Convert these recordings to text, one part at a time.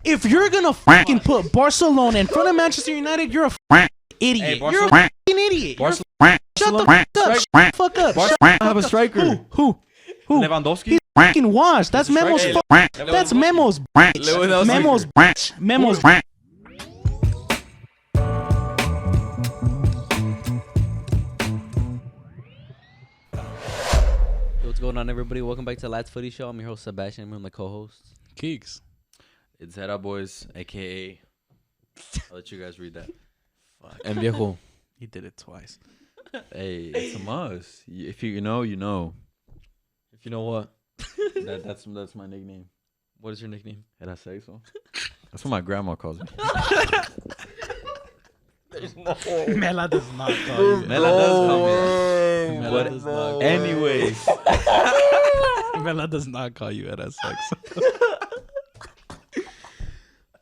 If you're gonna fucking put Barcelona in front of Manchester United, you're a fucking idiot. Hey, You're a fucking idiot. Shut the fuck up. Shut I have a striker. Who? Lewandowski. Fucking washed. That's Memo's. That's Memo's. Memo's. What's going on, everybody? Welcome back to Ladsfootyshow. I'm your host, Sebastian. I'm one of my co-hosts. Keeks. It's Hera Boys, a.k.a. I'll let you guys read that. Fuck. And viejo. He did it twice. Hey, it's a must. If you know, you know. If you know what? That's my nickname. What is your nickname? Hera Sexo. That's what my grandma calls me. Mela does not call you. Mela does call me that. Mela does not. Anyways. Mela does not call you at sex.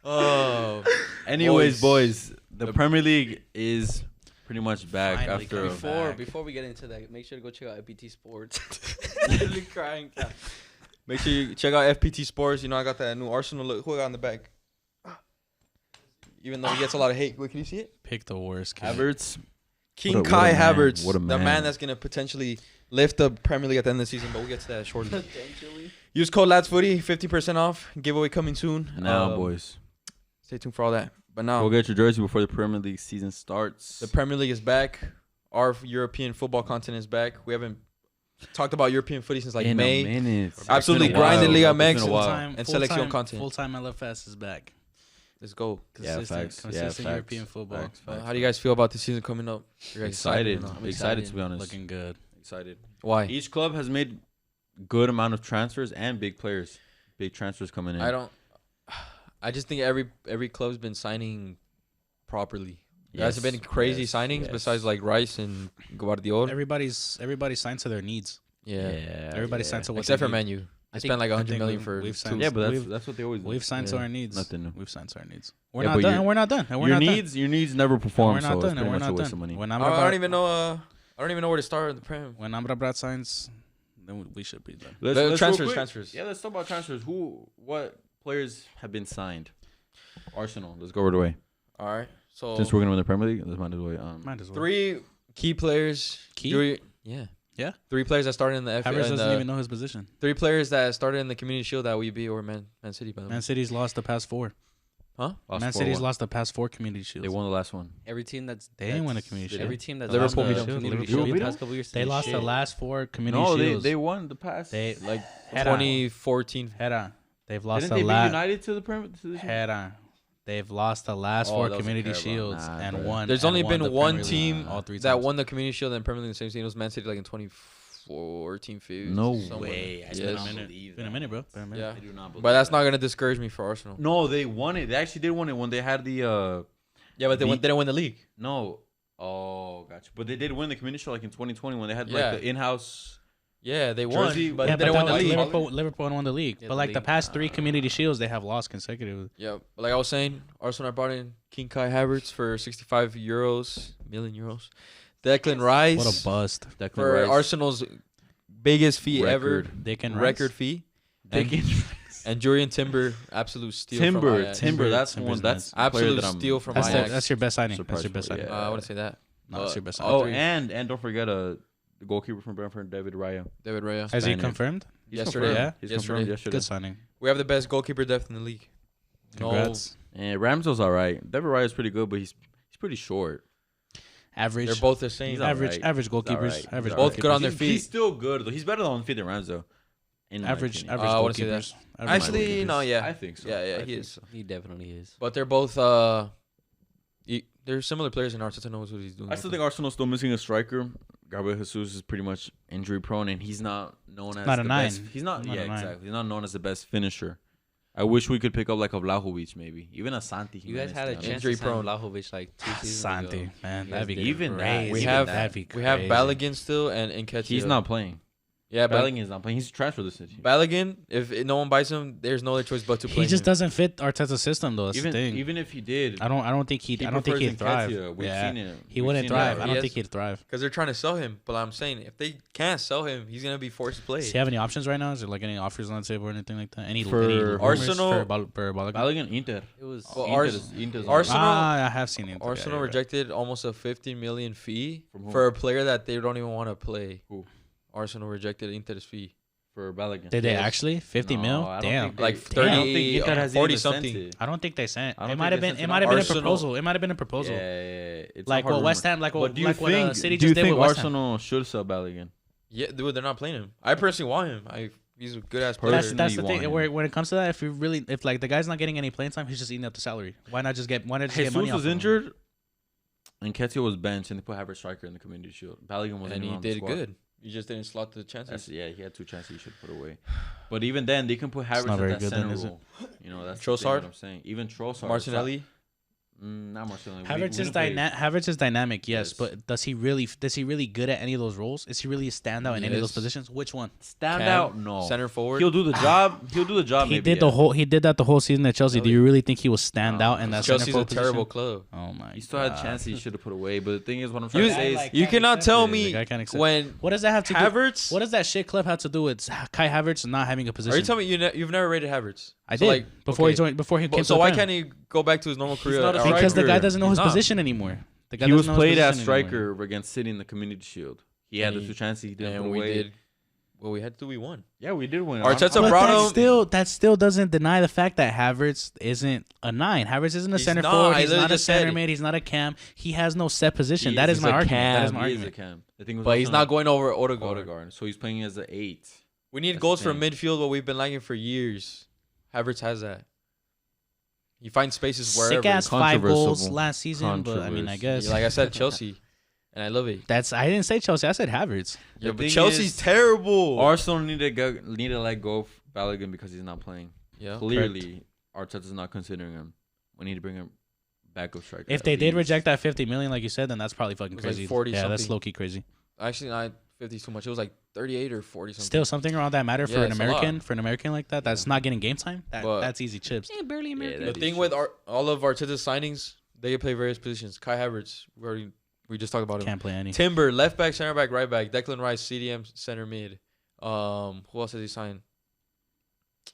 Oh. Anyways, boys, the Premier League is pretty much back Finally after. coming Before we get into that, make sure to go check out FPT Sports. Literally crying. Make sure you check out FPT Sports. You know, I got that new Arsenal look. Who I got in the back? Even though he gets a lot of hate. Wait, can you see it? Pick the worst kid. Havertz. King What a Kai man. Havertz. What a The man. man that's going to potentially lift the Premier League at the end of the season. But we'll get to that shortly. Potentially. Use code LADSFOOTY, 50% off. Giveaway coming soon. Now, boys. Stay tuned for all that. But now, Go get your jersey before the Premier League season starts. the Premier League is back. Our European football content is back. We haven't talked about European footy since like in May. a minute. Absolutely It's been a while. grinding Liga It's been MX a while. and selection content. Full-time LFS is back. Let's go. Yeah, facts. Consistent Yeah, European facts. football. Facts, facts. How do you guys feel about the season coming up? You guys Excited. or not? I'm excited, to be honest. Looking good. Excited. Why? Each club has made good amount of transfers and big players. Big transfers coming in. I just think every club's been signing properly. There hasn't Yes, been crazy yes, signings yes. besides like Rice and Guardiola. Everybody's signed to their needs. Yeah. Everybody signed to what Except they for need. Man U. I They think- spent like I 100 think million we've- for we've two. signed- Yeah, but We've- that's what they always do. We've signed to Yeah. our needs. Nothing new. We've signed to our needs. We're Yeah, not but done. your- And we're not done. And we're Your not needs, your needs never done. perform, And we're so not it's done. And pretty we're much a not waste of done. money. When I don't even know. I don't even know where to start in the Prem. When Amrabat signs, then we should be done. The real transfers, quick- transfers. Yeah, let's talk about transfers. What players have been signed? Arsenal. Let's go right away. All right. So Since we're gonna win the Premier League, let's might as well. Might as well. 3 key players. Key? Yeah. Yeah? 3 players that started in the Havertz doesn't even know his position. 3 players that started in the Community Shield that we beat over Man City. By the way. Man City's lost the past 4. Huh? Man City's lost the past 4 community shields. They won the last one. Every team that's They ain't win a community shield. Every team that's Liverpool lost beat the them. community Liverpool shield beat the past them? couple years. They lost the shit. last 4 community No, shields. they won the past. They- like Hera. 2014. Hera. They've lost didn't the they beat last. United to the Premier League? Hera. They've lost the last Oh, 4 that was a community Carabao. shields Nah, and bro. won. There's and only won been the one Premier League team all 3 that times. won the Community Shield and Premier League in the same season. It was Man City like in 2014, 15. No somewhere. way. I It's do been not a minute. believe Been a that. minute, bro. Been a minute. Yeah. I do not believe But that's that. not gonna discourage me for Arsenal. No, they won it. They actually did win it when they had the Yeah, but they didn't win the league. No. Oh, gotcha. But they did win the community shield like in 2020 when they had Yeah. like the in-house. Yeah, they won, Jersey- but Yeah, they but didn't win the that was league. Liverpool won the league. Yeah, But the like the league. past 3 community shields, they have lost consecutively. Yeah, but like I was saying, Arsenal brought in King Kai Havertz for 65 million euros. Declan Rice What a bust. Declan for Rice. Arsenal's biggest fee Record. ever, They can record fee. And Jurian Timber, absolute steal from Timber, Ajax. Timber. That's Timber's one. That's nice. the player Absolute that I'm steal from That's, Ajax. that's your best signing. That's Surprised your best for, signing. yeah. I wouldn't say that. No, that's your best Oh, signing. and don't forget the goalkeeper from Brentford, David Raya. David Raya. Has he Spaniard. confirmed? He's Yesterday. confirmed. Yeah? He's Yesterday. confirmed yesterday. Good signing. We have the best goalkeeper depth in the league. Congrats. And Ramsdale's all right. David Raya's pretty good, but he's pretty short. Average. They're both the same. He's all average. right. Average He's all goalkeepers. right. Average. He's all Both good on their He's feet. still good though. He's better on feet than Ramsdale. In my Average. opinion. Average I wouldn't say that. goalkeepers. Average Actually, goalkeepers. no, yeah. I think so. Yeah, I he think is. so. He definitely is. But they're both they're similar players, and Arteta knows what he's doing. I still think Arsenal's still missing a striker. Gabriel Jesus is pretty much injury prone, and he's not known as not a the nine. best. He's not. Not Yeah, a nine. exactly. He's not known as the best finisher. I wish we could pick up like a Vlahovic, maybe even a Santi. You guys Jimenez, had a to be chance honest. to sign Vlahovic like 2 seasons Santi, ago. man. You That'd guys be did. Even that. crazy. We have That'd be we have crazy. Balogun still and Nketiah. He's not playing. Yeah, but Balogun's not playing. He's transferred this season. Balogun, if no one buys him, there's no other choice but to play He just him. doesn't fit Arteta's system though. That's Even the thing. even if he did, I don't think he'd thrive. We've seen it. He We've wouldn't seen thrive. it. I don't Yes. think he'd thrive. Because they're trying to sell him. But I'm saying, if they can't sell him, he's going to be forced to play. Does he have any options right now? Is there like any offers on the table or anything like that? Any For any rumors Arsenal- for Balogun? Balogun, Inter. It was Well, Inter's Arsenal- I have seen it. Arsenal Yeah, rejected almost a 50 million fee From who? for a player that they don't even want to play. Who? Arsenal rejected Inter's fee. For Balogun. Did they Yes. actually 50 No, mil? I don't Damn. think they- Like I don't 30, think Inter has 40 even sent something. it. I don't think they sent. I don't It think might have they been. sent It it. might have been a Arsenal- proposal. It might have been a proposal. Yeah. It's Like a hard what West rumor. Ham, like But what do you like what think? City Do you just did think with West Ham. Arsenal should sell Balogun? Yeah, dude, they're not playing him. I personally want him. He's a good ass player. Personally, That's the you thing. want him. When it comes to that, if like the guy's not getting any playing time, he's just eating up the salary. Why not just get money Jesus off was of him? injured, and Ketio was benched, and they put Havertz striker in the Community Shield. Balogun wasn't And even he on the did squad. good. You just didn't slot the chances. He had 2 chances he should put away. But even then, they can put Havertz not at very that good then, center is it? role. You know, that's the Trossard? thing what I'm saying. Even Trossard. Martinelli. Not Martinelli. Havertz We is don't play- Havertz is dynamic, yes, Yes. but does he really good at any of those roles? Is he really a standout in any of those Yes. positions? Which one? Stand Cam, out? No. Center forward. He'll do the job. He'll do the job. He maybe, did he did that the whole season at Chelsea. Do Really? you really think he will stand No, out in that Chelsea's center a forward terrible position? club. Oh my! He still had God. chances he should have put away. But the thing is, what I'm trying You, to say is, like- you can't cannot accept tell it. The me guy can't accept when What does that have to do? Havertz. What does that shit clip have to do with Kai Havertz not having a position? Are you telling me you've never rated Havertz? I So, did like, before okay. he joined. Before he came. So to why the Prem. can't he go back to his normal career? not a at Because the striker. guy doesn't know He's his not. position anymore. The guy he was doesn't know his played as position anymore. striker against City in the Community Shield. He had the And 2 chances he didn't And put we away. did. Well, we had to. We won. Yeah, we did win. Arteta But brought him- that still doesn't deny the fact that Havertz isn't a 9. Havertz isn't a He's center not. forward. I He's literally not a just said center it. mid. He's not a cam. He has no set position. He That is is my a argument. That is cam. my He is a argument. cam. The thing was But he's also not going over Odegaard. Odegaard, so he's playing as an 8. We need That's goals the from thing. midfield, what we've been lacking for years. Havertz has that. He finds spaces wherever. Sick ass 5 goals Controversial. last season, but I mean, I guess Like I said, Chelsea, and I love it. I didn't say Chelsea. I said Havertz. The Yeah, but thing Chelsea's is, terrible. Arsenal need to let go of Balogun because he's not playing. Yeah. Clearly, Arteta's not considering him. We need to bring him back up striker. If they did reject that 50 million, like you said, then that's probably fucking It was like crazy. 40 yeah, that's something. low key crazy. Actually, not 50 is too much. It was like 38 or 40 something. Still, something around that matter for Yeah, an it's a lot. American like that. That's not getting game time. But- That's easy chips. barely American. The thing with all of Arteta's signings, they play various positions. Kai Havertz, we just talked about him. Can't play any. Timber, left back, center back, right back. Declan Rice, CDM, center mid. Who else has he signed?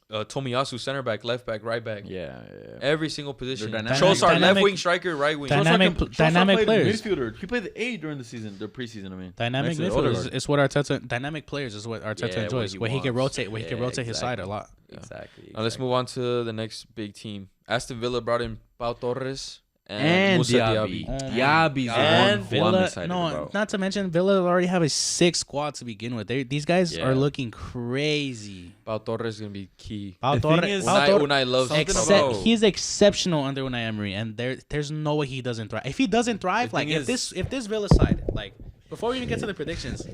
Tomiyasu, center back, left back, right back. Yeah. Every single position. dynamic. Trossard, left Dynamic- wing striker, right wing. Dynamic players. Midfielder. He played the 8 during the season, the preseason. I mean, Dynamic Next to midfield Odegaard. is what Arteta. Dynamic players is what Arteta Yeah, enjoys. what Where he can wants. rotate. Where he can Yeah, rotate his side a exactly. lot. Exactly. Now let's move on to the next big team. Aston Villa brought in Pau Torres and And Moussa Diaby. Diaby. Diaby's the And one who I'm Villa, excited no, about. not to mention Villa already have a 6 squad to begin with. These guys Yeah. are looking crazy. Pau Torres is gonna be key. Pau The Torres, thing is- Pau Torres- Unai loves something Pau about- Torres. he's exceptional under Unai Emery, and there's no way he doesn't thrive. If he doesn't thrive, The like thing if is- this Villa side, like before we even get to the predictions,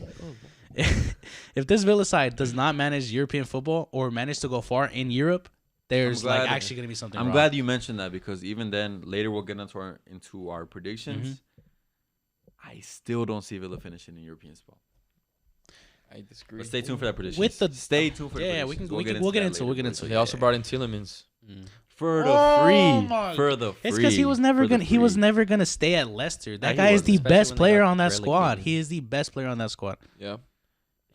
if this Villa side does not manage European football or manage to go far in Europe, there's like glad- actually gonna be something. I'm wrong. glad you mentioned that because even then, later we'll get into our predictions. Mm-hmm. I still don't see Villa finishing in European spot. I disagree. But stay tuned for that prediction. With the- stay tuned for the Yeah, predictions. we'll get that into it, we'll get later, into it. They also brought in Tielemans. for the Oh free. my- For the free. It's because he was never For the gonna. He was free. never gonna stay at Leicester. That he guy is wasn't, the especially best when they player got on that relegated. squad. He is the best player on that squad. Yeah.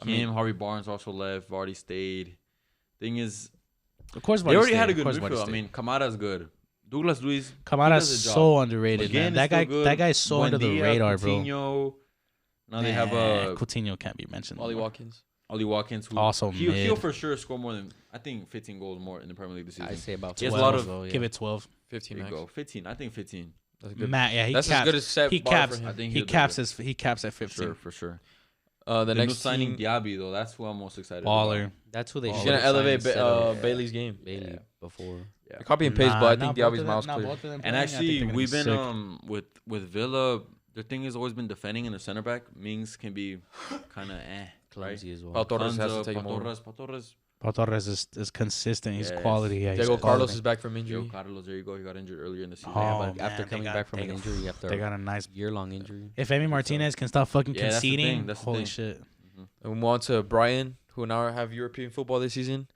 Him, Harvey Barnes also left. Vardy stayed. Thing is, Of course, they already had a good midfield. I mean, Kamada's good. Douglas Luiz. Kamada's he does a so job. underrated, McGinn man. is That still guy, good. that guy's so under the Buendia, radar, bro. Coutinho. Now they have Coutinho can't be mentioned. Ollie anymore. Watkins. Ollie Watkins, who Also he'll mid. for sure score more than 15 goals more in the Premier League this season. I say about He has a 12. lot of- though, yeah. Give it 12. 15 There you max. go, 15. I think 15 That's good. Matt, yeah, he That's caps. as good as set He bar caps. for I him. think He he'll do caps it. he caps at for 15. sure, for sure. The The new next signing team, Diaby though, that's who I'm most excited Baller. about. That's who they he's should gonna have elevate signed instead of Bailey's game. Bailey Yeah. before. Yeah. Copy and paste, but I think Nah, Diaby's miles nah, clear. both of them And playing, I think actually, they're gonna we've be been sick. with Villa. The thing has always been defending in the center back. Mings can be kind of right. Clumsy as well. Pau Torres has to Kwanzaa, take him over. Pau Torres. Pau Torres is consistent. He's Yes. quality. Yeah, he's Diego quality. Carlos is back from Diego injury. Carlos, there you go. He got injured earlier in the season. Oh, Yeah, but man, after they coming got- back from they an got- injury, after They got a nice. year-long injury. If Emi Martinez can stop fucking Yeah, that's the thing, conceding, that's the holy thing. shit. And we move on to Brighton, who now have European football this season.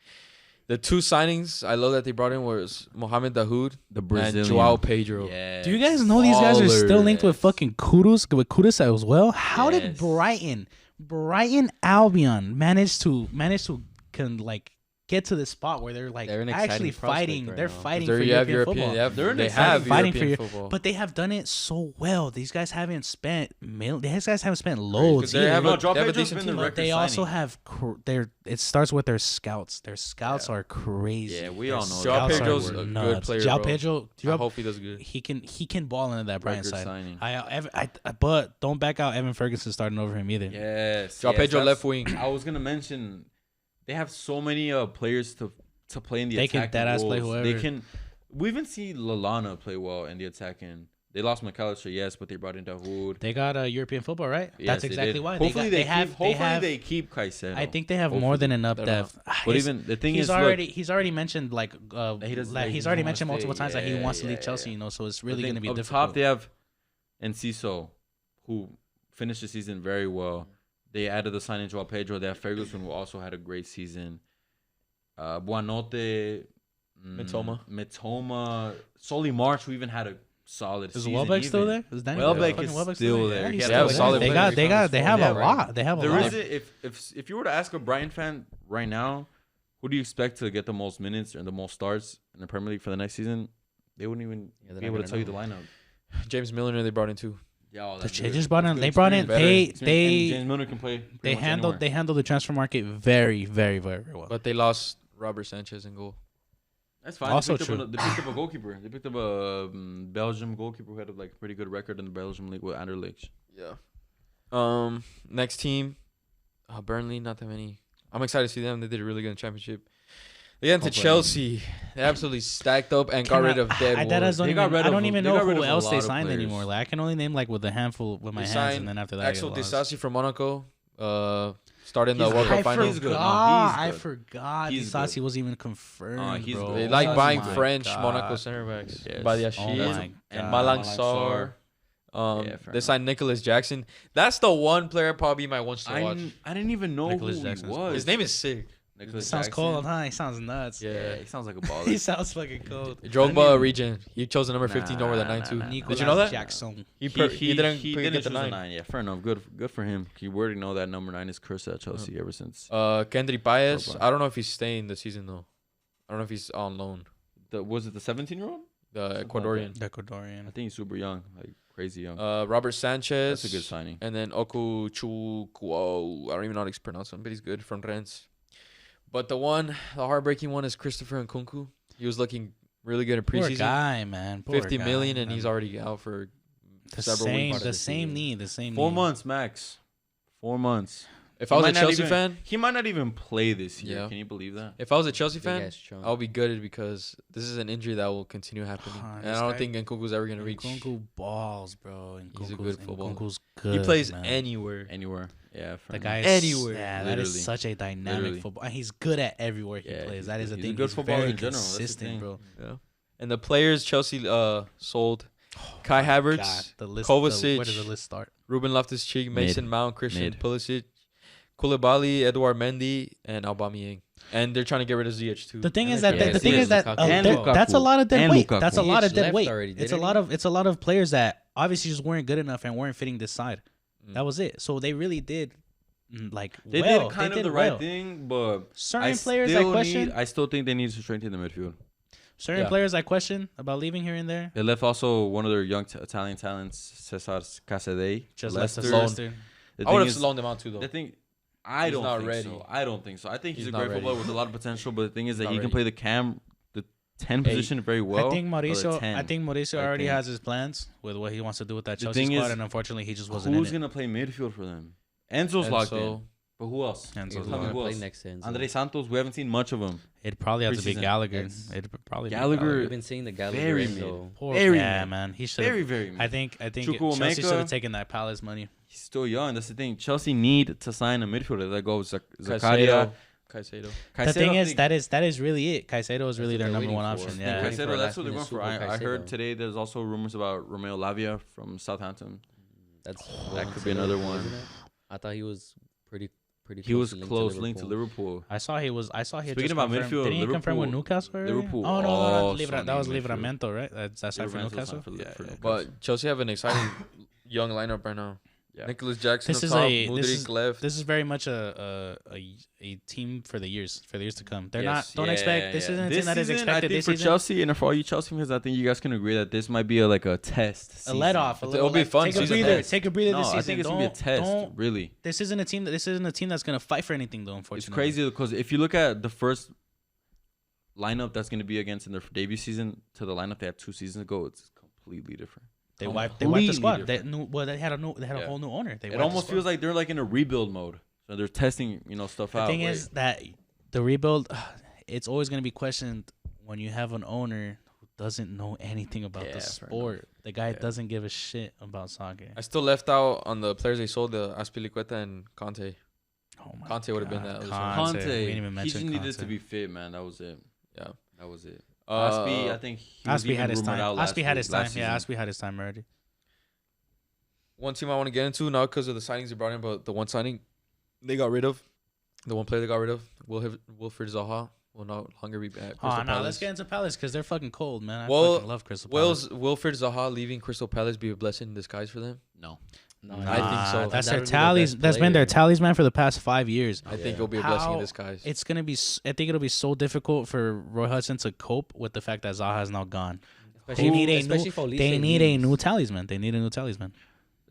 The two signings I love that they brought in was Mohamed Dahoud The and Brazilian. Joao Pedro. Yeah. Do you guys know these guys are still linked with Ballers. fucking Kudus as well? How did Yes. Brighton Albion manage to get to the spot where they're like They're an actually exciting prospect fighting? right they're now. fighting They're- for you have European football. They exciting have fighting for European your- football. But they have done it so well. These guys haven't spent these guys haven't spent 'Cause loads. they either. have No, a, Joao they have a Pedro's decent been the team. But record they also signing. have it starts with their scouts. Their scouts are crazy. Yeah, we Their all know Joao scouts Pedro's are a good nuts. player, Joao bro. Pedro, I hope he does good. he can ball into that Brighton Record side. signing. But don't back out Evan Ferguson starting over him either. Yes. Joao yes, Pedro that's- left wing. I was gonna mention they have so many players to play in the They can attacking deadass play roles. They whoever. can. We even see Lallana play well in the attacking. They lost McAllister, yes, but they brought in Dahoud. They got European football, right? Yes, That's they exactly did. why. Hopefully they have. they keep Caicedo. I think they have more Hopefully. than enough I don't know. depth. But even the thing he's is, he's already mentioned like he doesn't- like, he he's doesn't already wanna mentioned multiple stay. times that he Yeah, wants to yeah, leave Chelsea. yeah. You know, so it's I really think going to be up difficult. top, they have Enciso, who finished the season very well. They added the signing Joao Pedro. They have Ferguson, who also had a great season. Buanote, Mitoma, Solly March, who even had a solid Is season. Welbeck still even. there? Is Daniel Welbeck fucking is Welbeck still there? there. Yeah, He he's had still a there. solid They player. got He found they his have form. a Yeah, lot. They have a There lot. is if you were to ask a Brighton fan right now, who do you expect to get the most minutes and the most starts in the Premier League for the next season? They wouldn't even Yeah, they're be not able to gonna tell you the know. lineup. James Milner they brought in too. Yeah, They just brought in. They brought in. They James Milner can play. they handled the transfer market very very very well. But they lost Robert Sanchez in goal. That's fine. Also they picked true. Up they picked up a goalkeeper. They picked up a Belgium goalkeeper who had a pretty good record in the Belgium league with Anderlecht. Yeah. Next team, Burnley. Not that many. I'm excited to see them. They did really good in the championship. They got into Hopefully. Chelsea. They absolutely stacked up and got rid of dead I Wood. don't even know who else they lot of signed players. anymore. Like I can only name like with a handful with my They hands, signed and then after that, Axel I get lost. Disasi from Monaco. Started in the He's World good. Cup I final. He's good. No, forgot. he's I good. forgot. He's Disasi good. was even confirmed, He's bro. good. They like Oh buying my French God. Monaco center backs. Yes. Badiashile Oh my and God. Malang Malang Sarr. Yeah, fair They enough. signed Nicholas Jackson. That's the one player probably might want to watch. I didn't even know Nicholas who Jackson he is was. His name is sick. Nicholas Sounds Jackson. cold, huh? He sounds nuts. Yeah, he sounds like a He baller. sounds fucking cold. Drogba region. He chose the number 15 over the 9 too. nah. Nicolas Did you know that? Jackson. He didn't didn't get the choose 9. Yeah, fair enough. Good for him. You already know that number 9 is cursed at Chelsea ever since. Kendry Paez. Drogba. I don't know if he's staying this season though. I don't know if he's on loan. Was it the 17-year-old? The Ecuadorian. The Ecuadorian. I think he's super young, like crazy young. Robert Sanchez. That's a good signing. And then Oku Chukwuo. I don't even know how to pronounce him, but he's good from Rennes. But the heartbreaking one is Christopher Nkunku. He was looking really good in Poor preseason. guy, man. Poor 50 guy, million, and man. he's already out for the several same. weeks. The same knee. The same. 4 knee. months max. 4 months. If He I was a might not Chelsea even- fan, he might not even play this year. Yeah. Can you believe that? if I was a Chelsea Big fan, ass chunk. I'll be gutted because this is an injury that will continue happening, and this I don't guy- think Nkunku's ever gonna reach. Nkunku balls, bro. He's a good footballer. Nkunku's good. He plays man. anywhere. Anywhere. Yeah. The fair enough. guy is Anywhere. Yeah, that is Literally. such a dynamic Literally. football. And he's good at everywhere he Yeah, plays. he's That is good. the He's a thing. good He's footballer very in general. That's the consistent, thing. bro. Yeah. And the players Chelsea sold Kai God, Havertz, the list. Kovacic, Where does the list start? Ruben Loftus-Cheek, Mason Mount, Christian Mid. Pulisic, Koulibaly, Edouard Mendy, and Aubameyang. And they're trying to get rid of Ziyech too. The thing And is they that can the get thing is that Lukaku. And Lukaku. that's a lot of dead And weight. Lukaku. That's a lot of Ziyech dead left weight. already, It's a didn't lot he? of it's a lot of players that obviously just weren't good enough and weren't fitting this side. Mm. That was it. So they really did like They well. did kind they of did the right well. thing, but Certain players I question. I still think they need to strengthen the midfield. Certain Yeah. players I question about leaving here and there. They left also one of their young Italian talents, Cesar Casadei. Just left us Loan. Leicester. The I would thing have is- loaned him out too though. The thing, I He's don't not think ready. so. I don't think so. I think he's He's a not great ready. footballer with a lot of potential, but the thing is that Not he can ready. play the 10 position very well. I think or the Mauricio. 10. I think Mauricio I already think. has his plans with what he wants to do with that The Chelsea thing squad, is, and unfortunately, he just wasn't in Who's it. gonna play midfield for them? Enzo's locked in, but who else? Enzo's He's Tell me gonna who play else? next to Enzo. Andre Santos. We haven't seen much of him. It'd probably have to be Preseason. Gallagher. It's- It'd probably be Gallagher- We've been seeing the Gallagher Very Enzo. Poor, Very yeah, mid. man. He should. Very. I think Chelsea Chukwuemeka. should have taken that Palace money. He's still young. That's the thing. Chelsea need to sign a midfielder. That goes Zakaria. Caicedo. The thing is, Caicedo, that is really it. Caicedo is really what their they're number one waiting for. option. They're Yeah. waiting for a that's what they're going last-minute for. super I heard Caicedo. today there's also rumors about Romeo Lavia from Southampton. That's That could be another one. isn't it? I thought he was pretty pretty. He was closely close linked to Liverpool. I saw he had Speaking just about confirmed. midfield, Didn't he confirm with Liverpool- Newcastle already? Liverpool Oh no, also that was need midfield. Livramento, right? That's for Liverpool Newcastle. signed for Newcastle. But Chelsea have an exciting young lineup right now. Yeah. Nicholas Jackson This up is top, a- this Mudryk is- left. This is very much a team for the years to come. They're Yes, not. Don't expect. This isn't a team This that is season, expected I think this for season. Chelsea and for all you Chelsea fans, I think you guys can agree that this might be like a test. A season. let off. It'll be fun Take a season breather. test. Take a breather No, this season. I think it's gonna be a test. Really, This isn't a team. This isn't a team that's gonna fight for anything though. it's Unfortunately, crazy because if you look at the first lineup that's gonna be against in their debut season to the lineup they had 2 seasons ago, it's completely different. They wiped the Completely squad. They different. they had a Yeah. whole new owner. They It wiped the almost squad. feels like they're like in a rebuild mode, so they're testing stuff The out. thing Like, is that the rebuild, it's always going to be questioned when you have an owner who doesn't know anything about Yeah, the fair sport. The guy Yeah. doesn't give a shit about soccer. I still left out on the players they sold, the Aspilicueta and Conte. Oh my Conte would have been God, that. Conte. Conte, We didn't even he mention just needed Conte. to be fit, man. That was it. Yeah. That was it. Aspi, I think he was Aspie even had his rumored time. out last Aspie had week- his time. last Yeah, season. Aspie had his time already. One team I want to get into, not because of the signings they brought in, but the one signing they got rid of, the one player they got rid of, Wilfried Zaha, will no longer be at Crystal Oh, no, Palace. let's get into Palace because they're fucking cold, man. I Well, fucking love Crystal Palace. Wilfried Zaha leaving Crystal Palace be a blessing in disguise for them? No. No, I think so. That's That their would be the tallies. best That's been their player. talisman for the past 5 years. I think it'll be a blessing in How- disguise. It's gonna be. I think it'll be so difficult for Roy Hudson to cope with the fact that Zaha is now gone. They need a new. They need a new talisman. They need a new talisman.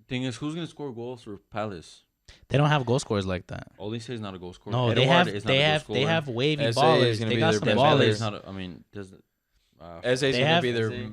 Thing is, who's gonna score goals for Palace? They don't have goal scorers like that. Olise is not a goal scorer. No, they Eduard have. is not They a goal have. They scorer. have wavy Eze ballers. is gonna They be got their some best Dembele player. is ballers. not. I mean, does Eze's They going to have- be their...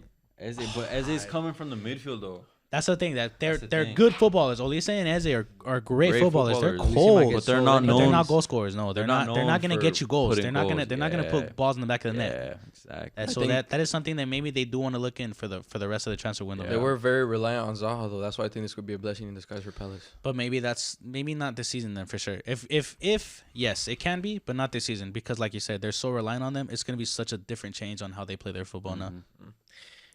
But Eze is coming from the midfield though. That's the thing. That they're That's the they're thing. good footballers. Olise and Eze are great Great footballers. They're footballers. cold, But they're not but known. they're not goal scorers. No, they're not. They're not known gonna for get you goals. putting They're not gonna. goals. They're not gonna Yeah. put balls in the back of the net. Yeah, exactly. And I so think- that is something that maybe they do want to look in for the rest of the transfer window. Yeah. They were very reliant on Zaha, though. That's why I think this could be a blessing in disguise for Palace. But maybe not this season then for sure. If yes, it can be, but not this season because like you said, they're so reliant on them. It's gonna be such a different change on how they play their football now. Mhm.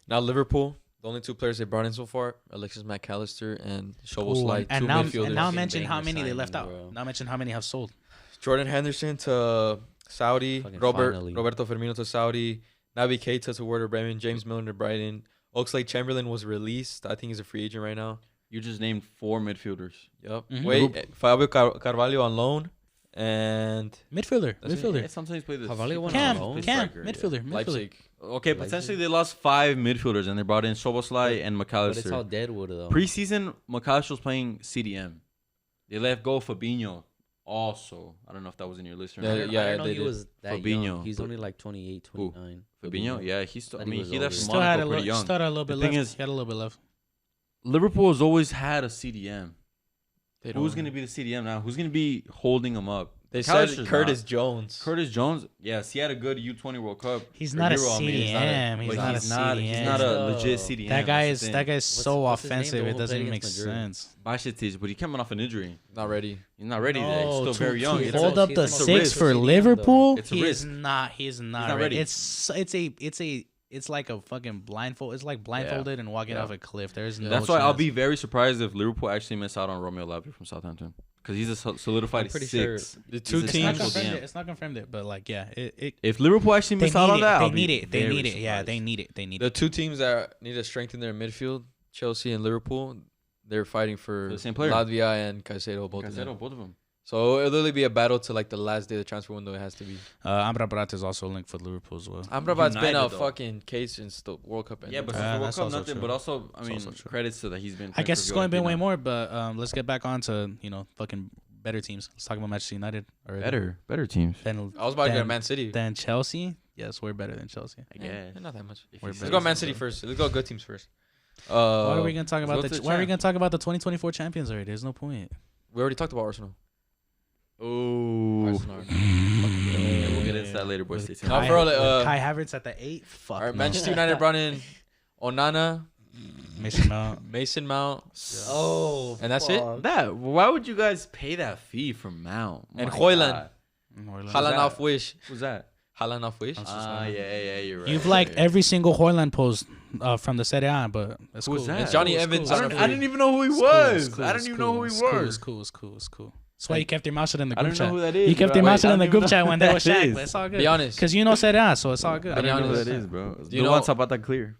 Now, Liverpool, the only 2 players they brought in so far, Alexis McAllister and Szoboszlai, And 2 now midfielders. mention how Banger many they left out. signing, bro. Now mention how many have sold. Jordan Henderson to Saudi, Fucking finally. Roberto Firmino to Saudi, Naby Keita to Werder Bremen, James Milner to Brighton. Oxlade-Chamberlain was released. I think he's a free agent right now. You just named 4 midfielders. Yep. Mhm. Wait, Fabio Carvalho on loan, and Midfielder. That's it. Midfielder. Yeah, sometimes play this. Carvalho went Cam. on loan. Cam. Striker, yeah. Midfielder. Leipzig. Okay, potentially they lost 5 midfielders and they brought in Szoboszlai and But it's all McAllister. Deadwood though. Preseason, McAllister was playing CDM. They let go Fabinho. Also, I don't know if that was in your list or Yeah, not. I yeah. didn't know they he did. was that Fabinho. young. He's only like 28, 29. Fabinho, yeah, he's still. I Thought he mean, was he left older. Still had Monaco a pretty little. young. Still had a little bit The thing left. is- He had a little bit left. Liverpool has always had a CDM. They Who's don't- going to be the CDM now? Who's going to be holding him up? They said McAllister's Curtis not. Jones. Curtis Jones, yes, he had a good U20 World Cup. He's Or not a Euro, I mean, CDM. he's not a- He's but not a he's not. He's CDM. not a No. legit CDM. That guy that's is the that thing. guy's so what's his name, offensive. the one It who doesn't played even make against Madrid? sense. Bašić, but he coming off an injury. Not ready. He's not ready yet. He's still very young. To It's hold a- up the it's a six risk. for CDM though. Liverpool, It's a he is risk. not. He's not not ready. ready. It's like a fucking blindfold. It's like blindfolded and walking Yeah. off a cliff. There's no. That's why I'll chance. be very surprised if Liverpool actually miss out on Romeo Lavia from Southampton because he's a solidified I'm pretty 6. The He's two a It's not teams. central confirmed DM. yet. It's not confirmed yet, but like yeah, it If Liverpool actually they miss out need on it. that, They I'll need be it. They very need it. Yeah, surprised. they need it. They need The it. 2 teams that need to strengthen their midfield, Chelsea and Liverpool, they're fighting for the same player. Latvia and Caicedo, both of them. Caicedo, both of them. So it'll literally be a battle to like the last day of the transfer window. It has to be. Amrabat is also linked for Liverpool as well. Amrabat's been a United, though. fucking case since the World Cup ended. Yeah, but Uh, since the World that's Cup, also nothing. true. But also, I That's mean, also true. credits to that he's been. I guess it's going to be way now. more, but let's get back on to fucking better teams. Let's talk about Manchester United. Already. Better teams. Than, I was about to go to than- Man City. than Chelsea. Yes, we're better than Chelsea. I guess. Not that much. If We're you better. say Let's go so. Man City first. Let's go good teams first. Why are we gonna talk let's about go the? to the Why are we champ. gonna talk about the 2024 champions already? There's no point. We already talked about Arsenal. Oh. Arsenal. Yeah, we'll get into that later, boys. Stay tuned. No, for all, Kai Havertz at the 8. Fuck. All right, no. Manchester United brought in Onana, Mason Mount. Mason Mount, Oh, and that's it. That. Why would you guys pay that fee for Mount? And My Højlund. God. Haaland that? off wish. Who's that? Haaland off wish. Yeah, you're right. You've liked every single Højlund post from the Serie A, but it's Who's cool. that? It's Johnny Cool, Evans cool. on a I didn't even know who he It's was. cool, I it's didn't even cool, know who he it's cool, was. It's cool. It's cool. It's cool. That's why you kept your mouth shut in the I group don't know chat. who that is. You kept bro. your mouth Wait, shut I in the don't group even chat know when who they were that Shaq, is. but it's all good. Be honest. Because you know said ass, so it's all good. I don't know who honest. that is, bro. Do you The know- one Zapata Clear.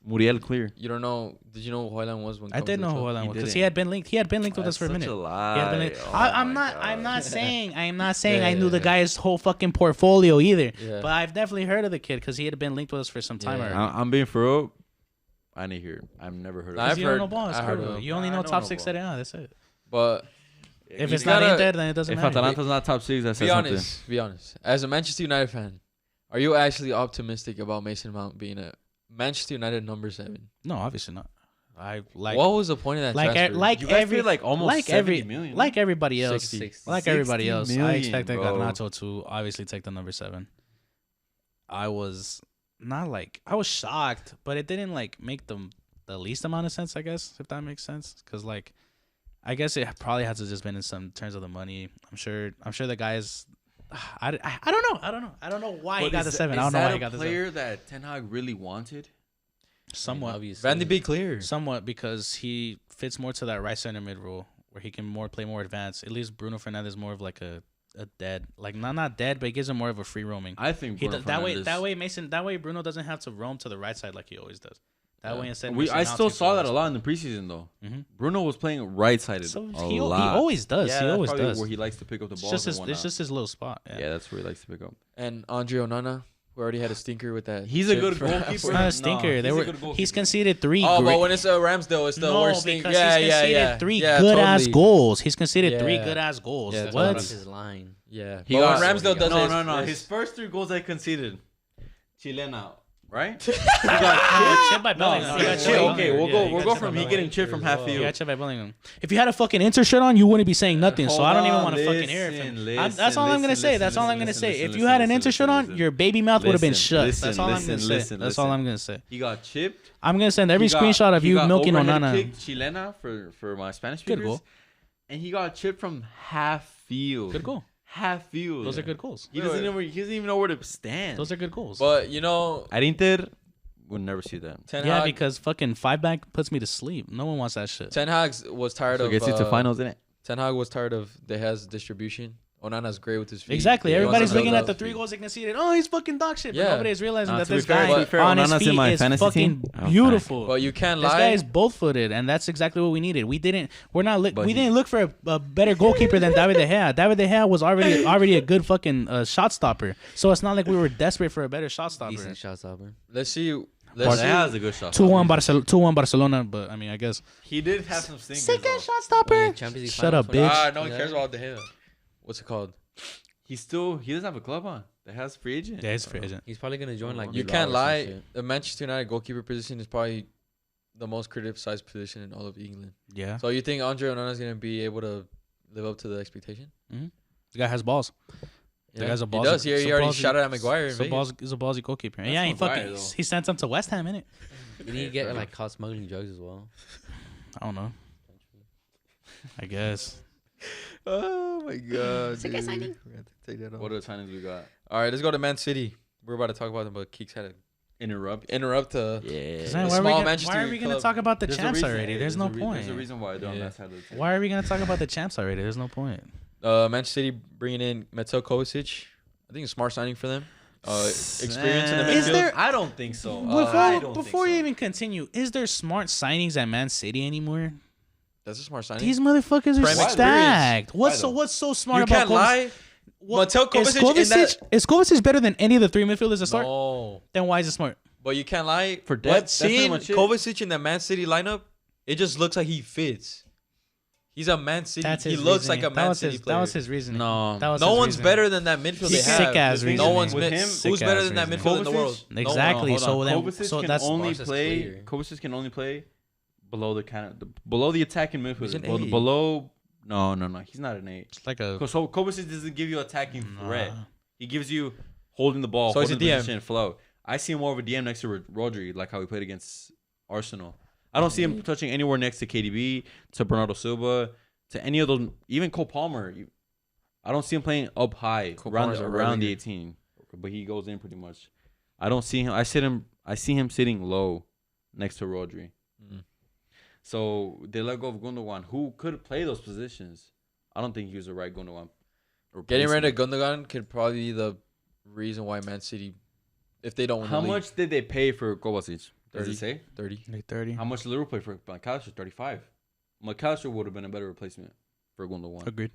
Muriel Clear. You don't know? Did you know who Hoyland was when? I did know who Hoyland He was because didn't. he had been linked. He had been linked with us for a That's minute. such a He lie. had been linked. Oh I'm my not. I'm God. not saying. I'm not saying Yeah, I knew the yeah. guy's whole fucking portfolio either. Yeah. But I've definitely heard of the kid because he had been linked with us for some time Yeah. already. I'm being for real. I didn't hear. I've never heard Nah, of Because I've you don't heard- know ball. It's I heard cool. of him. You only Nah, I know don't top know 6 ball. Serie A. That's it. But If you it's not gotta- Inter, then it doesn't If matter. Atalanta's not top 6, that says be something. honest. Be honest. As a Manchester United fan, are you actually optimistic about Mason Mount being a Manchester United number 7? No, obviously not. I like. What was the point of that transfer? Like You guys every paid like almost like 70 every million. like everybody else, 60. like everybody 60 else, I million, expected bro. Garnacho to obviously take the number 7. I was not like I was shocked, but it didn't like make the least amount of sense. I guess if that makes sense, because like I guess it probably has to just been in some terms of the money. I'm sure the guys. I don't know why he got the 7. I don't know why he got the 7. player that Ten Hag really wanted? Somewhat. Obviously. Van de Beek clear. Somewhat because he fits more to that right center mid role where he can play more advanced. At least Bruno Fernandes more of like a dead, like not dead, but it gives him more of a free roaming. I think He Bruno that way Bruno doesn't have to roam to the right side like he always does. That way instead. I Mason Mount still takes saw the that left a lot in the preseason though. Mhm. Bruno was playing right-sided So a he lot. always does. Yeah, he that's always probably does. where he likes to pick up the It's balls. just and his, whatnot. it's just his little spot. Yeah, that's where he likes to pick up. And Andre Onana, who already had a stinker with that. He's a chip good for- goalkeeper. It's not a stinker. No, He's conceded 3. Oh, great- but when it's a Ramsdale, it's the no, worst thing. because Yeah, he's yeah, conceded yeah. 3 Yeah, good ass totally. goals. He's conceded 3 Yeah. good ass goals. Yeah, That's What? his line. Yeah. He But got- when Ramsdale does it, No. it's- His first 3 goals that he conceded, Chilena, right? He got chipped by Bellingham. He got chipped. Okay, we'll Yeah, go. he We'll got go chipped from by he getting chipped from half He field. got chipped by Bellingham. If you had a fucking Inter shirt on, you wouldn't be saying nothing. So I don't even want to fucking hear it from you. That's all I'm gonna say. That's all I'm gonna say. If you had an Inter shirt on, your baby mouth would have been shut. That's all I'm gonna say. That's all I'm gonna say. He got chipped. I'm gonna send every He got- screenshot of he you got milking overhead Onana. kicked Chilena for my Spanish Good speakers. goal. And he got chipped from half field. Good goal. Half field. Those are good goals. He doesn't even know where to stand. Those are good goals. But you know, At Inter, we'll never see that. Ten Yeah, Hag, because fucking 5 back puts me to sleep. No one wants that shit. Ten Hag was tired So of. gets you to finals, innit? Ten Hag was tired of De Gea's distribution. Onana's great with his feet. Exactly. He wants Everybody's to build looking at up. the 3 goals they conceded. Oh, he's fucking dog shit. But Yeah. nobody is realizing that To be this fair, guy to be fair, on his Onana's in feet my is fantasy fucking team. Okay. beautiful. But you can't This lie. guy is both footed, and that's exactly what we needed. We didn't But look for a better goalkeeper than David De Gea. David De Gea was already a good fucking shot stopper. So it's not like we were desperate for a better shot stopper. Decent shot stopper. Let's see. That Let's see. has a good shot. 2-1 Barcelona, but I mean, I guess. He did have some stinkers. Second though. shot stopper. Champions League Shut final up, 20. bitch. No one cares about De Gea. What's it called? He doesn't have a club on. That has free agent. Yeah, he's a free agent. He's probably gonna join like. You Bilbao can't or some lie. shit. The Manchester United goalkeeper position is probably the most criticized position in all of England. Yeah, So you think Andre Onana is gonna be able to live up to the expectation? the guy has balls. The guy's a He ballsy. does. He he's a already ballsy- shouted at Maguire. in Vegas. He's a ballsy goalkeeper. That's Yeah, he Maguire, fucking though. he sent him to West Ham, innit? Did he get like caught smuggling drugs as well? I don't know. I guess. Oh my god. Dude. We have to take that off. What other signings we got? All right, let's go to Man City. We're about to talk about them, but Keeks had to Interrupt. interrupt. Yeah. Why are, small we gonna, Manchester why are we gonna club. talk about the There's a champs reason- already? There's no point. There's a reason why I don't. Yeah. That's how the Why are we gonna talk about the champs already? There's no point. Manchester City bringing in Mateo Kovacic. I think it's a smart signing for them. Experience in the midfield. Is there- I don't think so. I don't Before think you so. even continue, is there smart signings at Man City anymore? That's a smart signing. These motherfuckers are Prem stacked. Why What's so smart you about can't lie. Mateo Kovacic Is Kovacic better than any of the 3 midfielders to start? No, Then why is it smart? but you can't lie. For But depth, that's pretty seeing much it. Kovacic in the Man City lineup, it just looks like he fits. He's a Man City. That's He his looks reasoning. like a Man City player. That was his reasoning. No. That was No his one's reasoning. better than that midfield they He's have. sick-ass No reasoning. one's With better. him, Who's sick-ass better than that reasoning. midfield in the world? Kovacic? Exactly. Hold on, So then, Kovacic so can that's only Barca's play. clear. Kovacic can only play below below the attacking He's midfield. an Below, eight. below. No. He's not an 8. like a. So Kovacic doesn't give you attacking threat. He gives you holding the ball, So he's holding a the DM. position, and flow. I see him more of a DM next to Rodri, like how he played against Arsenal. I don't see him touching anywhere next to KDB, to Bernardo Silva, to any of those. Even Cole Palmer. I don't see him playing up high Cole around Palmer's a the Rodri. 18, but he goes in pretty much. I don't see him. I see him sitting low next to Rodri. Mm. So they let go of Gundogan, who could play those positions. I don't think he was the right Gundogan. Getting rid of replacement. Gundogan could probably be the reason why Man City, if they don't win How the league, much did they pay for Kovacic? Does 30. it say? 30. Like 30. How much did Liverpool pay for McAllister? 35. McAllister would have been a better replacement for Gundogan. Agreed.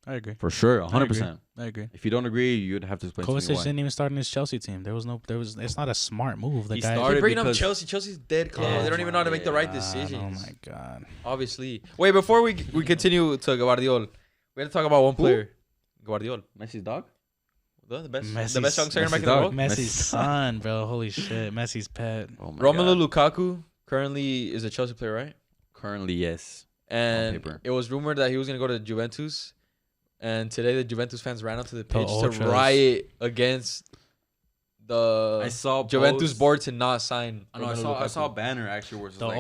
I agree. For sure, I agree. 100%. I agree. If you don't agree, you'd have to explain to me Kovacic why. didn't even start in his Chelsea team. It's not a smart move. The He guy. started They're bringing up because- Chelsea. Chelsea's dead close. Oh They don't even know how to make the right God, decisions. Oh my god. Obviously. Wait, before we continue to Guardiola, we have to talk about one player. Guardiola. Messi's dog? The best Messi's- young center back in Messi's the dog. world. Messi's son, bro. Holy shit. Messi's pet. Oh my Romelu God. Lukaku currently is a Chelsea player, right? Currently, yes. And paper. it was rumored that he was going to go to Juventus. And today the Juventus fans ran up to the pitch to Ultras. riot against the I saw Juventus posts- board to not sign. I know, I Romelu saw a Lukaku. banner actually where it's The like,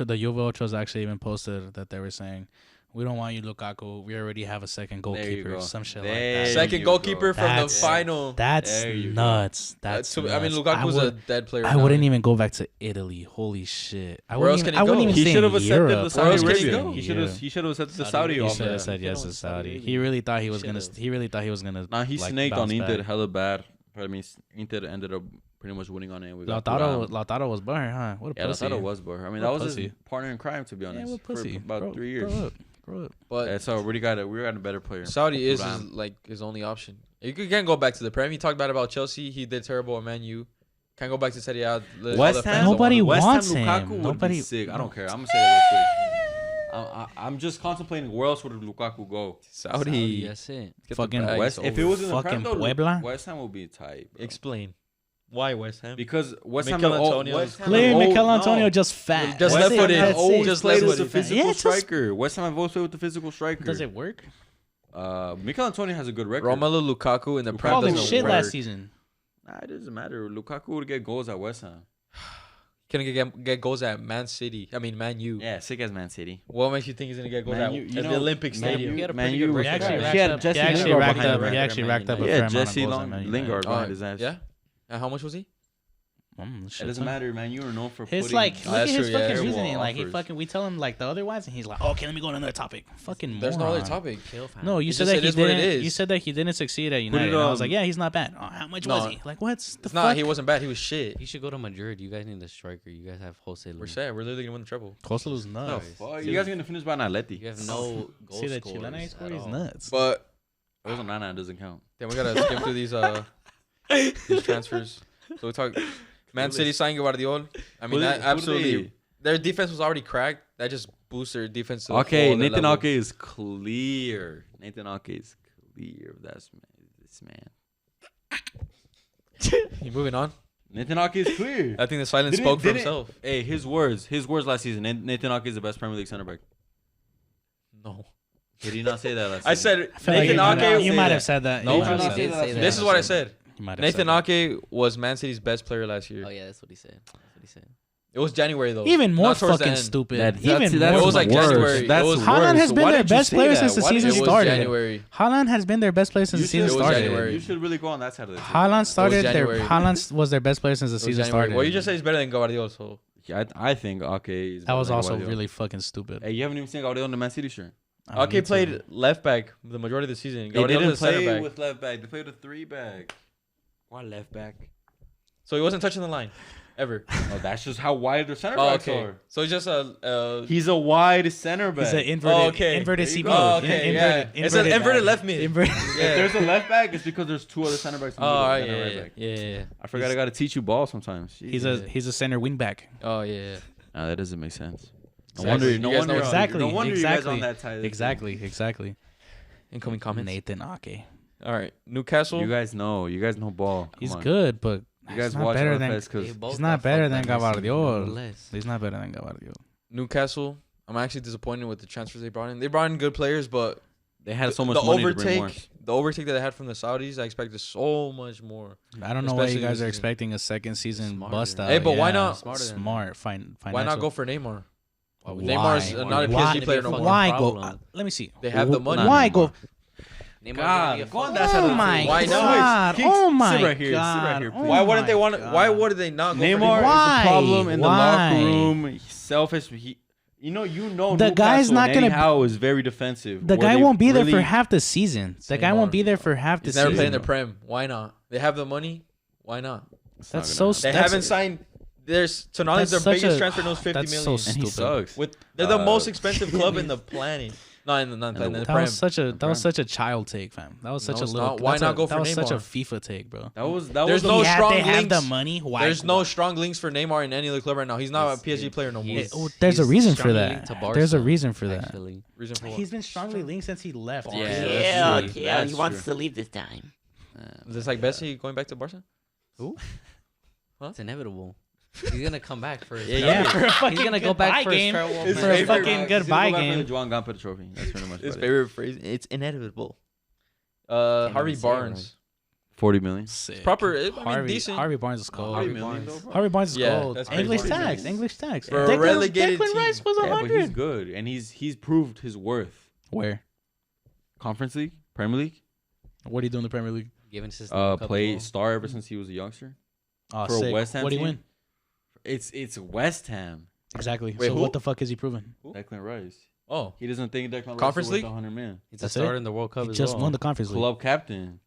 the Juve Ultras actually even posted that they were saying, "We don't want you, Lukaku. We already have a second There you goalkeeper." go. Some shit There like that. you Second go. goalkeeper from the That's- final. That's There you go. nuts. That's I mean, nuts. Lukaku's I a would, dead player. I now. wouldn't even go back to Italy. Holy shit. I Where wouldn't else even, can he I wouldn't go? even he say should in have accepted Europe. the Where Saudi else can he Arabia. go? He should have accepted the Saudi Saudi Arabia. He offer. should have said He yes don't to Saudi Saudi. Arabia. He really thought he was gonna. Should've. He really thought he was gonna. Nah, he like, snaked on bounce Inter back. hella bad. But I mean, Inter ended up pretty much winning on it. We got Lautaro was burned, huh? What a Yeah, pussy. Lautaro was, bro. I mean, What that a was pussy. his partner in crime, to be honest. Yeah, what pussy? For about Grow- 3 years. Grow up. But Yeah, so we got a better player. Saudi is Thuram. his, like his only option. You can't go back to the Prem. He talked bad about Chelsea. He did terrible at Man U. Can't go back to Serie A. West Ham. Nobody West wants Ham Lukaku him. would Nobody- be sick. I don't care. I'm gonna say that real quick. I'm just contemplating where else would Lukaku go. Saudi. That's it. Get the Fucking bag, West. it's If it over. was in the Fucking Prem, though, Puebla? West Ham would be tight. Bro. Explain. Why West Ham? Because West Ham Mikel have old- Antonio West is Ham Clearly, have old- Mikel Antonio no. just fat. Just West left-footed. Ham have That's always just played with the left-footed. physical Yeah, just- striker. West Ham have always played with the physical striker. Does it work? Mikel Antonio has a good record. Romelu Lukaku in the Prem Called him doesn't shit work. last season. Nah, it doesn't matter. Lukaku would get goals at West Ham. Can get goals at Man City. I mean Man U. Yeah, sick as Man City. What makes you think he's gonna get goals Man at, U, you at the know, Olympic Man Stadium? He had a Man pretty U good was record. He actually trash. racked He had up. Jesse He actually Lingard racked behind up. him. He actually racked up a Yeah, fair amount of Jesse goals at Man United. Lingard Oh, behind his ass. yeah. And how much was he? It doesn't matter, man. You are known for His putting like, look at that's his true, yeah. fucking terrible reasoning. Like he offers. fucking, we tell him like the other ones, and he's like, okay, let me go on another topic. Fucking There's no moron. other topic. No, you It's said just- that it he is what it didn't. is. You said that he didn't succeed at it United. And I was like, on- yeah, he's not bad. Oh, how much was No. he? Like, what's the Nah, fuck? he wasn't bad. He was shit. He should go to Madrid. You guys need a striker. You guys have Jose. We're sad. We're literally gonna win the treble. Kostelou's No, nuts. fuck. You guys are gonna finish by an Atleti. You have no goal See that scorers Chilena he at scored? He's all. nuts. But It wasn't Nana. It doesn't count. then we gotta skip through these transfers. So we talk. Man City signed Guardiola. I mean, that absolutely. Their defense was already cracked. That just boosts their defense. To a Okay, whole other Nathan level. Ake is clear. Nathan Ake is clear. That's this man. You moving on? Nathan Ake is clear. I think the silence spoke for himself. Hey, his words last season. Nathan Ake is the best Premier League center back. No. Did he not say that last I season? said I feel like Nathan Ake. you might have said that. No, You might have he said did that. say that. This is what I said. You might have Nathan said that. Ake was Man City's best player last year. Oh yeah, that's what he said. That's what he said. It was January though. Even more Not towards the fucking end. stupid. That's Even that's more. It was like worse. January. That's It was- worse. Haaland has So been why their did you best say player that? since the Why did season It you was started. January. Haaland has been their best player since the season was started. January. You should really go on that side of the team. Haaland started their. January. Haaland was their best player since the It was season January. started. Well, you just said he's better than Guardiola, so Yeah, I think Ake is. That was better than also Guardiola. really fucking stupid. Hey, you haven't even seen Guardiola in the Man City shirt. I mean, me Ake too. played left back the majority of the season. They Guardiola's didn't a center play back. with left back. They played with a 3-back. Why left back? So he wasn't touching the line ever. Oh, that's just how wide their center Oh, backs okay. are. So he's just a. He's a wide center back. He's an inverted, Oh, okay. inverted There you CB. go. Oh, okay, yeah. It's an inverted left mid. Inverted. If Yeah. there's a left back, it's because there's two other center backs. In Oh, the middle, alright, and a yeah, right yeah, back. yeah, yeah. I forgot I got to teach you ball sometimes. He's Jeez. a center wing back. Oh yeah. yeah. Nah, that doesn't make sense. No Exactly. wonder. You No guys wonder. know exactly. No wonder you guys exactly. on that side. of the Exactly. Incoming comments. Nathan Ake. All right, Newcastle. team. You guys know. You guys know ball. Come He's on. good, but You guys he's not watch better RFS than. because They both He's not got better fucked than by Messi, Guardiola. nonetheless. He's not better than Guardiola. Newcastle. I'm actually disappointed with the transfers they brought in. They brought in good players, but they had so much the money to bring more. the overtake that they had from the Saudis, I expected so much more. I don't know why you Especially guys this are season. expecting a second season Smarter. bust out. Hey, but why Yeah, not- Smarter than Smart. Why not go for Neymar? Why? Neymar's not a Why? PSG player no more. Why go? Problem. Let me see. They have the money. Why go? Neymar's God, gonna get go on fucked that up. side of Oh the my team. Why not? god! Keeks, Oh my sit right here, sit god! right here, Oh please. Why wouldn't they my want? God. Why would they not go Neymar for is Neymar? Why? a problem in the Why? locker room. He's selfish. The guy's Newcastle not and gonna Eddie Howe is very defensive. The where guy they won't be there for really- half the season. The guy won't be there for half the He's never season. playing the Prem. Why not? They have the money. Why not? It's not That's gonna so happen. They That's- haven't signed. There's Tonali's That's their such biggest a- transfer. Knows 50 that's million. so And he stupid. sucks. They're the most Uh, expensive club in the planet. No, in the non-planet. The That Prem. was such a Prem. child take, fam. That was No, such a it's little. not. Why not go for That was such a Neymar? FIFA take, bro. That was There's the- no strong They have the links. money. Why? There's no strong links for Neymar in any other club right now. He's not a PSG player no more. There's a He's reason for strongly that. linked to There's a Barca, reason for that. Actually. Reason for what? He's been strongly linked since he left. Yeah, Yeah, that's true. yeah, he That's wants true. to leave this time. Is this like Bessie going back to Barca? It's inevitable. He's gonna come back for his Yeah, for a fucking He's gonna go back goodbye for his game. farewell His For a match. favorite- fucking He's gonna goodbye go back for game. the Joan Gamper trophy. That's pretty much His about it. favorite phrase. It's inevitable. even Harvey say it Barnes. 40 million. Sick. Proper. I mean, Harvey, decent. Harvey Barnes is cold. Harvey Harvey, Barnes. though, bro. Barnes is Yeah, cold. that's English crazy. tax. English tax. For a relegated Declan team. Rice was Yeah, but he's 100. good, and he's proved his worth. Where? Conference League, Premier League, What do you do in the Premier League? Given his Cup as play well. star ever since he was a youngster. Oh, For a sick. West Ham What do you team? win? It's West Ham. Exactly. Wait, so who? what the fuck is he proving? Declan Rice. Oh, He doesn't think Declan Rice Conference is worth League? 100 million. He's a That's starter it? in the World Cup He as just well. won the Conference League. Club captain.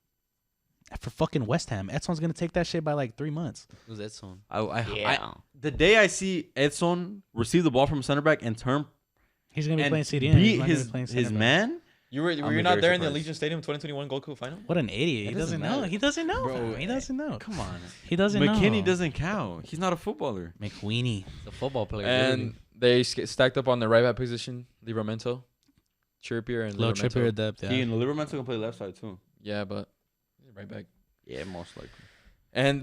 For fucking West Ham. Edson's going to take that shit by like 3 months. Who's that song? Yeah. The day I see Edson receive the ball from center back and turn He's going to be and playing CDM. He's beat not gonna his be playing his center back. man. you were I'm you not very there in the surprised. Allegiant Stadium 2021 Gold Cup final? What an idiot. He That doesn't doesn't know. matter. He doesn't know. Bro, fam. He doesn't know. Come on. He doesn't know. McKinney doesn't count. He's not a footballer. McWeenie. The football player. And they stacked up on the right back position. Livramento, Trippier, and Little Livramento. Trippier at depth, yeah. He and Liverpool can play left side too. Yeah, but right back. Yeah, most likely.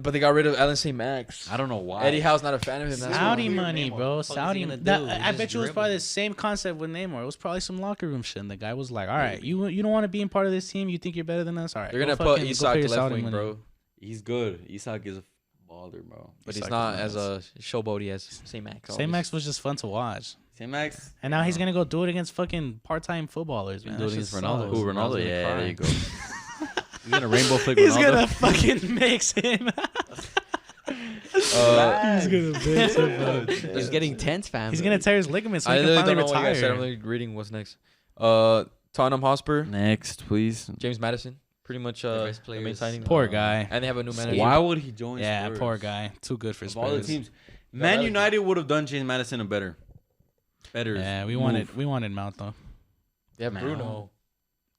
But they got rid of Alan St. Max. I don't know why. Eddie Howe's not a fan of him. That's Saudi why. money, Neymar. bro. What the fuck is he Saudi. gonna do? That, He's I just bet you it was probably dribbling. the same concept with Neymar. It was probably some locker room shit. And the guy was like, "All right, you don't want to be in part of this team. You think you're better than us. All right, They're go gonna put fucking- go Isak pay your left Saudi wing, money." bro. He's good. Isak is a baller, bro. But Isak he's not is as a showboaty as St. Max. St. Max was just fun to watch, St. Max. and now he's gonna go do it against fucking part-time footballers, man. do it That against shit Ronaldo. sucks. Who, Ronaldo's Ronaldo? gonna Yeah, cry. there you go. He's gonna rainbow flick He's Ronaldo. gonna fucking mix him. He's gonna mix him. He's getting tense, fam. He's gonna tear his ligaments so I he can literally finally don't know what you guys said. I'm retire. like reading what's next. Tottenham Hotspur, Next, please. James Madison, pretty much Their best the main players. signing. Poor guy. And they have a new manager. Why would he join? Yeah, Spurs? poor guy. Too good for Of all the Spurs. teams, Man that- United would have done James Madison a better. Yeah, we move. wanted Mount though. They have Mount. Bruno.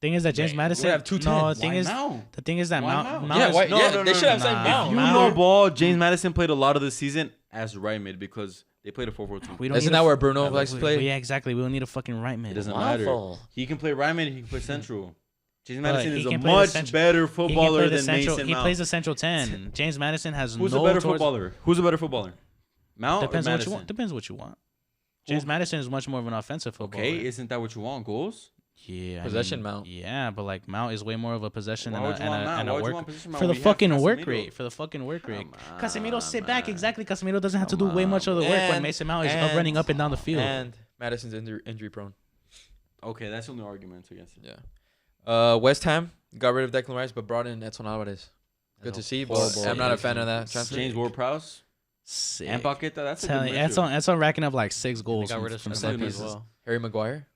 Thing is that James They Madison would have two No, tens. the thing Why is now? the thing is that Why Mount. Mount? Mount Yeah, is- why, no, yeah, no, they no, should have nah. signed Mount. You Mount. know ball. James Madison played a lot of the season as right mid because they played a 4-4-2. We don't Isn't need that a- where Bruno likes to play? Yeah, exactly. We don't need a fucking right It mid. doesn't matter. Waffle. He can play right mid. He can play central. James But Madison he is a can play the much central- better He can play footballer the than central. Mason He Mount. plays the central 10. James Madison has Who's no a better towards- footballer? Who's a better footballer? Mount Depends or on what Madison? you want. Depends what you want. James Madison is much more of an offensive footballer. Okay, isn't that what you want? Goals? Yeah, I Possession mean, Mount. Yeah, but like Mount is way more of a possession Why and would you want Mount? a Why would you work want position Mount for the when we have fucking work Casemiro? rate. For the fucking work rate. Come Casemiro sit back on. exactly. Casemiro doesn't have to do Come way much of the work when And- Mason Mount is and- running up and down the field. And Madison's injury prone. Okay, that's the only argument against it. Yeah. West Ham got rid of Declan Rice but brought in Edson Alvarez. Good to see, but horrible I'm not a fan addition. of that transfer. James Ward-Prowse Sick. and Paqueta. That's a good Telling you, mixture. Edson racking up like 6 They goals. got rid of from Seppi set Seppi as pieces. well. Harry Maguire.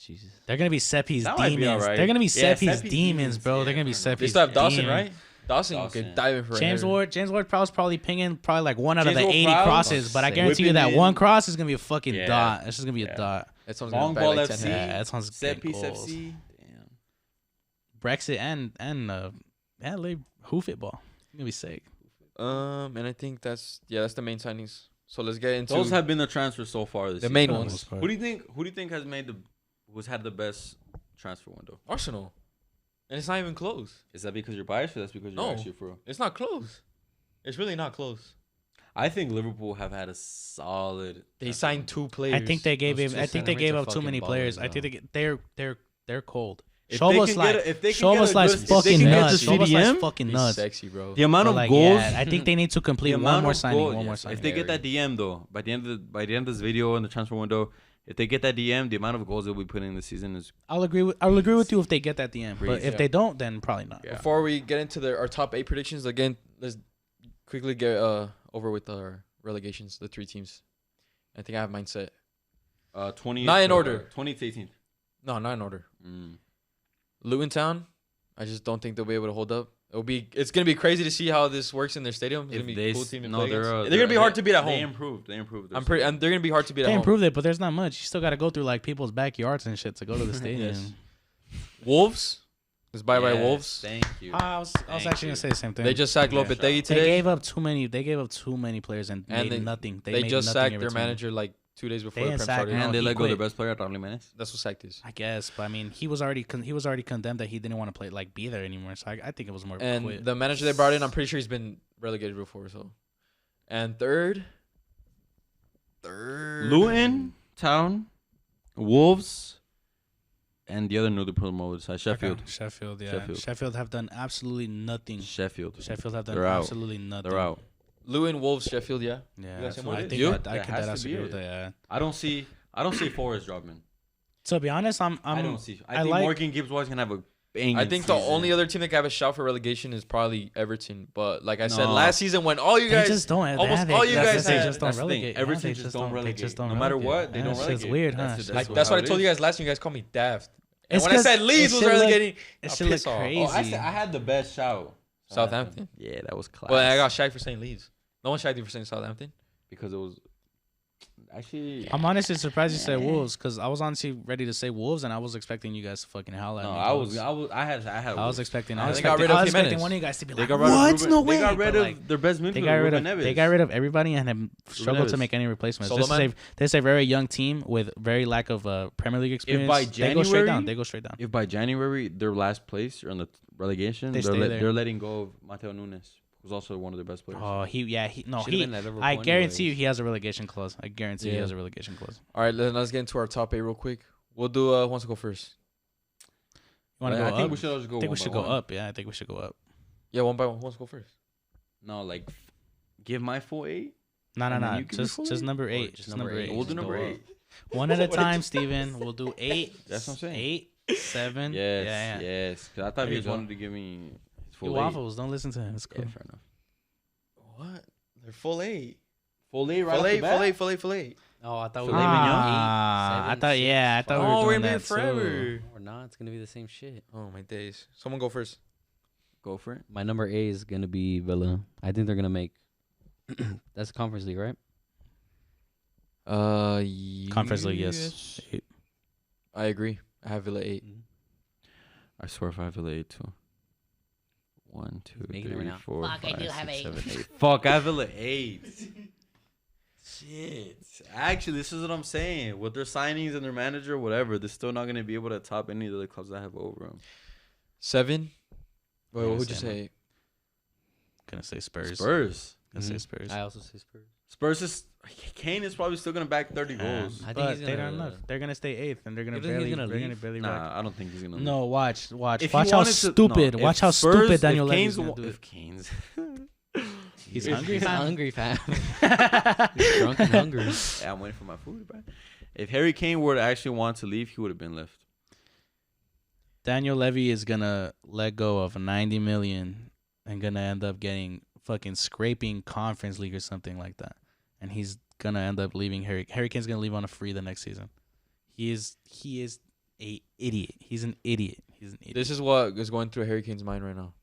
Jesus. They're gonna be Seppi's That might be demons. alright. They're gonna be Yeah, Seppi's Seppi's demons, demons, bro. yeah, They're gonna be fair enough. Seppi's. They still have Dawson, demons. right? Dawson Dawson. could dive in for a James header. Ward Prowse probably pinging probably like one out of James the 80 Ward-Prowse? crosses, but I Sick. guarantee you Whipping that one in. cross is gonna be a fucking Yeah. dot. It's just gonna be Yeah. a dot. That someone's Long gonna ball bag like 10 FC. Yeah, that sounds Set big piece goals. FC. Damn. Brexit and yeah, like hoof it ball. It's gonna be sick. And I think that's the main signings. So let's get into Those have been the transfers so far this the season. main For the ones. most part. Who do you think has who's had the best transfer window? Arsenal, and it's not even close. Is that because you're biased or that's because you're No. actually for real? It's not close. It's really not close. I think Liverpool have had a solid. They transfer signed window. 2 players. I think they gave Those him. two I think they centre gave mids up are too many fucking players. ballers, I think they're cold. If they Shobo's can like get a- if they can get a Shobo's like good- if they fucking can get nuts. the Shobo's like CDM, fucking He's nuts. sexy, bro. The amount But of like, goals. yeah, I think they need to complete the one amount more of signing. goals- One more yes, signing. If they get that DM though, by the end of this video and the transfer window, if they get that DM, the amount of goals they'll be putting in the season is I'll agree with you if they get that DM. But Crazy. if they don't, then probably not. Yeah. Before we get into our top 8 predictions, again, let's quickly get over with our relegations. The 3 teams. I think I have mine set. 20. Not in order. 20th, 18th. No, not in order. Mm. Luton Town, I just don't think they'll be able to hold up. It's gonna be crazy to see how this works in their stadium. It's If gonna be they a cool s- team to no, play they're, against. They're gonna be hard to beat at They home. improved. They improved. I'm pretty, and they're gonna be hard to beat at They home. improved it, but there's not much. You still got to go through like people's backyards and shit to go to the stadium. Yes. Wolves, it's bye Yes, Wolves. Thank you. I was Thank actually you. gonna say the same thing. They just sacked Yeah, Lopetegui They today, gave up too many. They gave up too many players and And made they- nothing. they made just nothing sacked in their return. manager like 2 days before They the Prem didn't sack started. him. And they he let go of their quit. best player, Raul Jimenez. That's what sacked is. I guess, but I mean, he was already condemned that he didn't want to play be there anymore. So I think it was more of a And quit. the manager they brought in, I'm pretty sure he's been relegated before. So, and third, Luton Town, Wolves, and the other newly promoted side, Sheffield. Okay, Sheffield, yeah. Sheffield. Sheffield have done absolutely nothing. Sheffield. Sheffield have done They're out. absolutely nothing. They're out. Luton, Wolves, Sheffield. Yeah, Yeah, You guys that's same what with I it? think. You? I That could has that to has to be agree with it. that. Yeah. I don't see Forrest dropping. To be honest, I don't see. I I think like- Morgan Gibbs White's gonna have a banging I think the season. only other team that can have a shout for relegation is probably Everton. But like I said No. last season, when all you They guys just don't. almost all you guys they had- just don't That's the thing. relegate. Everything Yeah, just they don't relegate. They just don't No matter relegate. what, they Yeah, don't it's just relegate. weird, huh? That's It's it. just that's how what I it told you is. guys last year. You guys called me daft. And It's when I 'cause said Leeds it was should look- relegating, It I'll should look piss off. crazy. I had the best shout. Southampton. Yeah, that was class. Well, I got shagged for saying Leeds. No one shagged you for saying Southampton. because it was actually. I'm honestly surprised you said Wolves because I was honestly ready to say Wolves and I was expecting you guys to fucking howl at No, me. I had. I was expecting. They I was got expecting, rid of I was expecting Jimenez. one of you guys to be They like, got rid of "What? Ruben, No way!" They got rid But, of like, their best midfielder. They got rid Ruben of Neves. they got rid of everybody and have struggled to Neves. make any replacements. Solomon? This is a very young team with very lack of Premier League experience. by they go straight January- down. They go straight down. If by January they're last place or in the relegation, They they're, stay there. they're letting go of Mateo Nunes, who's also one of their best players. Oh, Should've been at Liverpool I guarantee you anyways. he has a relegation clause. I guarantee he Yeah. has a relegation clause. All right, let's get into our top 8 real quick. We'll do who wants to go first. You want to go I up? think we should just go. I think one we should by go one. up. Yeah, I think we should go up. Yeah, one by one. Who wants to go first? No, like give my full 8. No, And then no. you give me Just full eight? number Or 8. just Just number number 8. eight. We'll do Just number go 8. One at a What did time, you- Steven. We'll do 8. That's what I'm saying. 8, 7. Yes, Yeah. yes. 'Cause I thought There he you just go. wanted to give me his You full 8. waffles. Don't listen to him. It's cool. Yeah, fair enough. What? They're full 8. Full 8 right Full off the 8, bat? full 8, full 8, full 8. Oh, I thought we Filet were mignon? I thought, yeah, I thought we Oh, were we're doing gonna be that here too. forever. Or not. It's gonna be the same shit. Oh my days. Someone go first. Go for it. My number 8 is gonna be Villa. I think they're gonna make. That's Conference League, right? Conference League, yes. 8. I agree. I have Villa 8. I swear if I have Villa 8 too. 1, 2, making it 3, right now. 4, Fuck, I 5, do have 6, eight. 7, 8. Fuck, I have Villa 8. Shit. Actually, this is what I'm saying. With their signings and their manager, whatever, they're still not going to be able to top any of the other clubs that have over them. 7. Wait, Yeah, what would you same. say? Gonna say Spurs. Spurs. Gonna say Mhm. Spurs. I also say Spurs. Spurs is... Kane is probably still going to back 30 goals. I think But he's they gonna- don't enough. They're gonna stay 8th, and they're gonna You think he's barely, gonna they're leave? gonna barely rack. Nah, I don't think he's going to No, watch If how he wanted to- stupid. no, Watch if how Spurs- stupid Daniel if Levy's Kane's gonna wa- do it. If Kane's... He's if- hungry, He's fam. hungry, fam. He's drunk and hungry. Yeah, I'm waiting for my food, bro. If Harry Kane were to actually want to leave, he would have been left. Daniel Levy is gonna let go of 90 million and gonna end up getting fucking scraping Conference League or something like that, and he's gonna end up leaving. Harry Kane's gonna leave on a free the next season. He is a idiot. He's an idiot. This is what is going through Harry Kane's mind right now.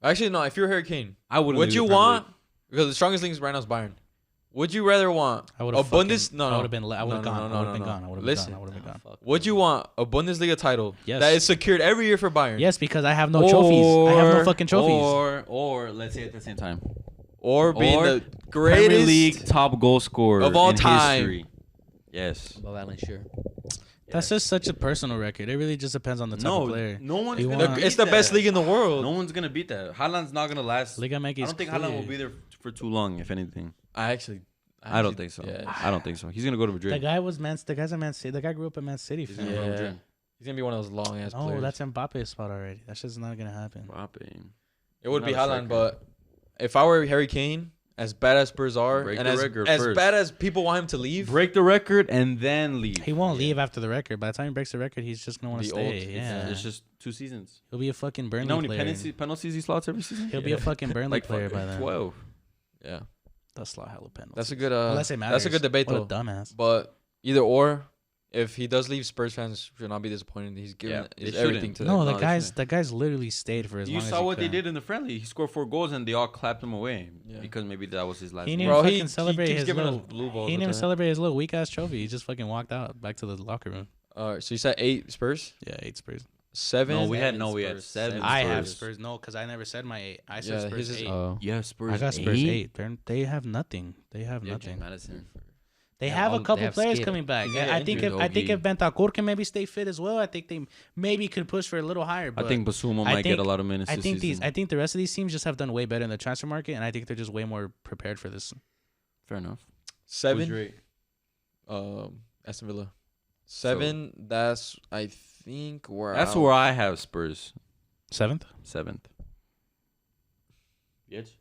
Actually, no. If you're Harry Kane, I wouldn't. would leave you the Premier want? Because the strongest league right now is Bayern. Would you rather want I would a have Bundes? No, I no. would have been. I would have No, gone. no, I would no, have been no, gone. no. I would have been Listen. gone. I would have been gone. Would you want a Bundesliga title Yes. that is secured every year for Bayern? Yes, because I have no trophies. I have no fucking trophies. Or let's say at the same time, Or being Or the Premier greatest League top goal scorer of all in time. history. Yes. Above Alan Shearer. That's just such a personal record. It really just depends on the type of player. No one's You gonna. want- beat It's the best that. league in the world. No one's gonna beat that. Haaland's not gonna last. Liga I MX. don't think Haaland will be there for too long. If anything, I actually I don't think so. Yeah. I don't think so. He's gonna go to The Madrid. guy was The guy's a Man City. The guy grew up in Man City. He's Fam. gonna go to Yeah. Madrid. He's gonna be one of those long ass Oh, players. that's Mbappe's spot already. That's just not gonna happen. Mbappe. It would Not be a Haaland, striker. but if I were Harry Kane, as bad as Spurs are, Break and the as record as first. bad as people want him to leave, Break the record and then leave. He won't leave after the record. By the time he breaks the record, he's just gonna want to The stay. old- Yeah, It's just 2 seasons. he'll be a fucking Burnley You know how many player. penalties he slots every season? He'll be a fucking Burnley Like player by then. 12. yeah. That's a lot hella penalties. That's a good. Unless it matters. That's a good debate What though. a dumbass. But either or, if he does leave, Spurs fans should not be disappointed. He's giving they everything shouldn't. to No, them. the guy's literally stayed for as long You as saw he what they could. did in the friendly. He scored 4 goals and they all clapped him away Yeah. because maybe that was his last. He game. didn't Bro, fucking he celebrate keeps his giving us little. blue balls. He didn't with even that. celebrate his little weak ass trophy. He just fucking walked out back to the locker room. All right, so you said 8 Spurs, Yeah, 8 Spurs. 7. No, we had Spurs. 7. I have Spurs. Spurs. No, because I never said my 8. I Yeah, said Spurs his is- 8. Oh. Yeah, Spurs. I got Spurs 8. 8. They have nothing. They have Yeah, nothing. Madison. They Yeah, have a they couple have players Skid. coming back. He's gonna I get think injured. if Bentancur can maybe stay fit as well, I think they maybe could push for a little higher. But I think Basuma I might get think- a lot of minutes I this think season. I think the rest of these teams just have done way better in the transfer market, and I think they're just way more prepared for this. Fair enough. Who's 7. your 8? Aston Villa. 7. That's I think where. That's where I have Spurs. 7th. 7th. Yes.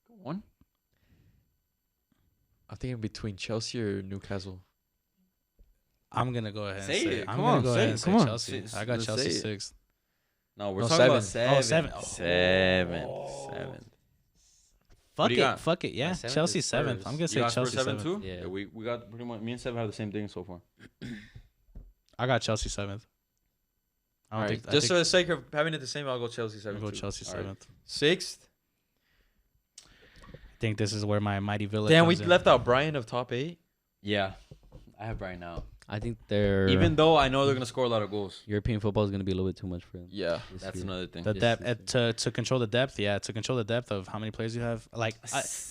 Go on. I'm thinking between Chelsea or Newcastle. I'm gonna go ahead and Say say it. I'm Come gonna on, go say ahead it. and say Come on. Chelsea. Say- I got let's Chelsea say it. 6th. No, we're No, talking about 7. 7. Oh, 7. 7. Oh. 7. Fuck do it. you got? Fuck it. Yeah, My 7th Chelsea is 7th. Spurs. I'm gonna You say got Spurs Chelsea 7 7th. too? Yeah. We got pretty much. Me and 7 have the same thing so far. I got Chelsea 7th. I All don't right, think. just for the sake of having it the same, I'll go Chelsea I'll 7. go too. Chelsea All right. 7th. 6th. I think this is where my mighty Villa. Damn, we comes in. left out Brian of top 8. Yeah, I have right now. I think their Even though I know they're gonna score a lot of goals, European football is going to be a little bit too much for them. Yeah. this that's year. another thing. The Yes, depth to control the depth, to control the depth of how many players you have. Like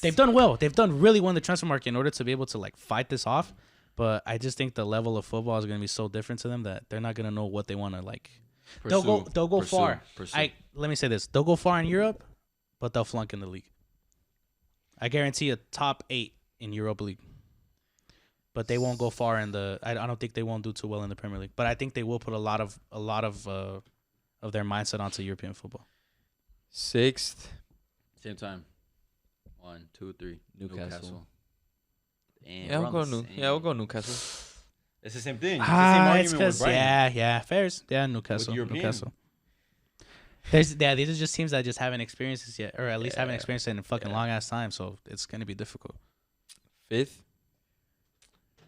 they've done well. They've done really well in the transfer market in order to be able to like fight this off. But I just think the level of football is going to be so different to them that they're not going to know what they want to like. They'll go far. Let me say this: they'll go far in Europe, but they'll flunk in the league. I guarantee a top 8 in Europa League. But they won't go far in the. I don't think they won't do too well in the Premier League. But I think they will put a lot of their mindset onto European football. 6th. Same time. 1, 2, 3. Newcastle. Damn, Yeah, we're we'll on go the same. we'll go Newcastle. It's the same thing. It's the same It's argument with because Brian. fairs. Yeah, Newcastle. European. Newcastle. These are just teams that just haven't experienced this yet, or at least haven't experienced it in a fucking long ass time. So it's gonna be difficult. 5th.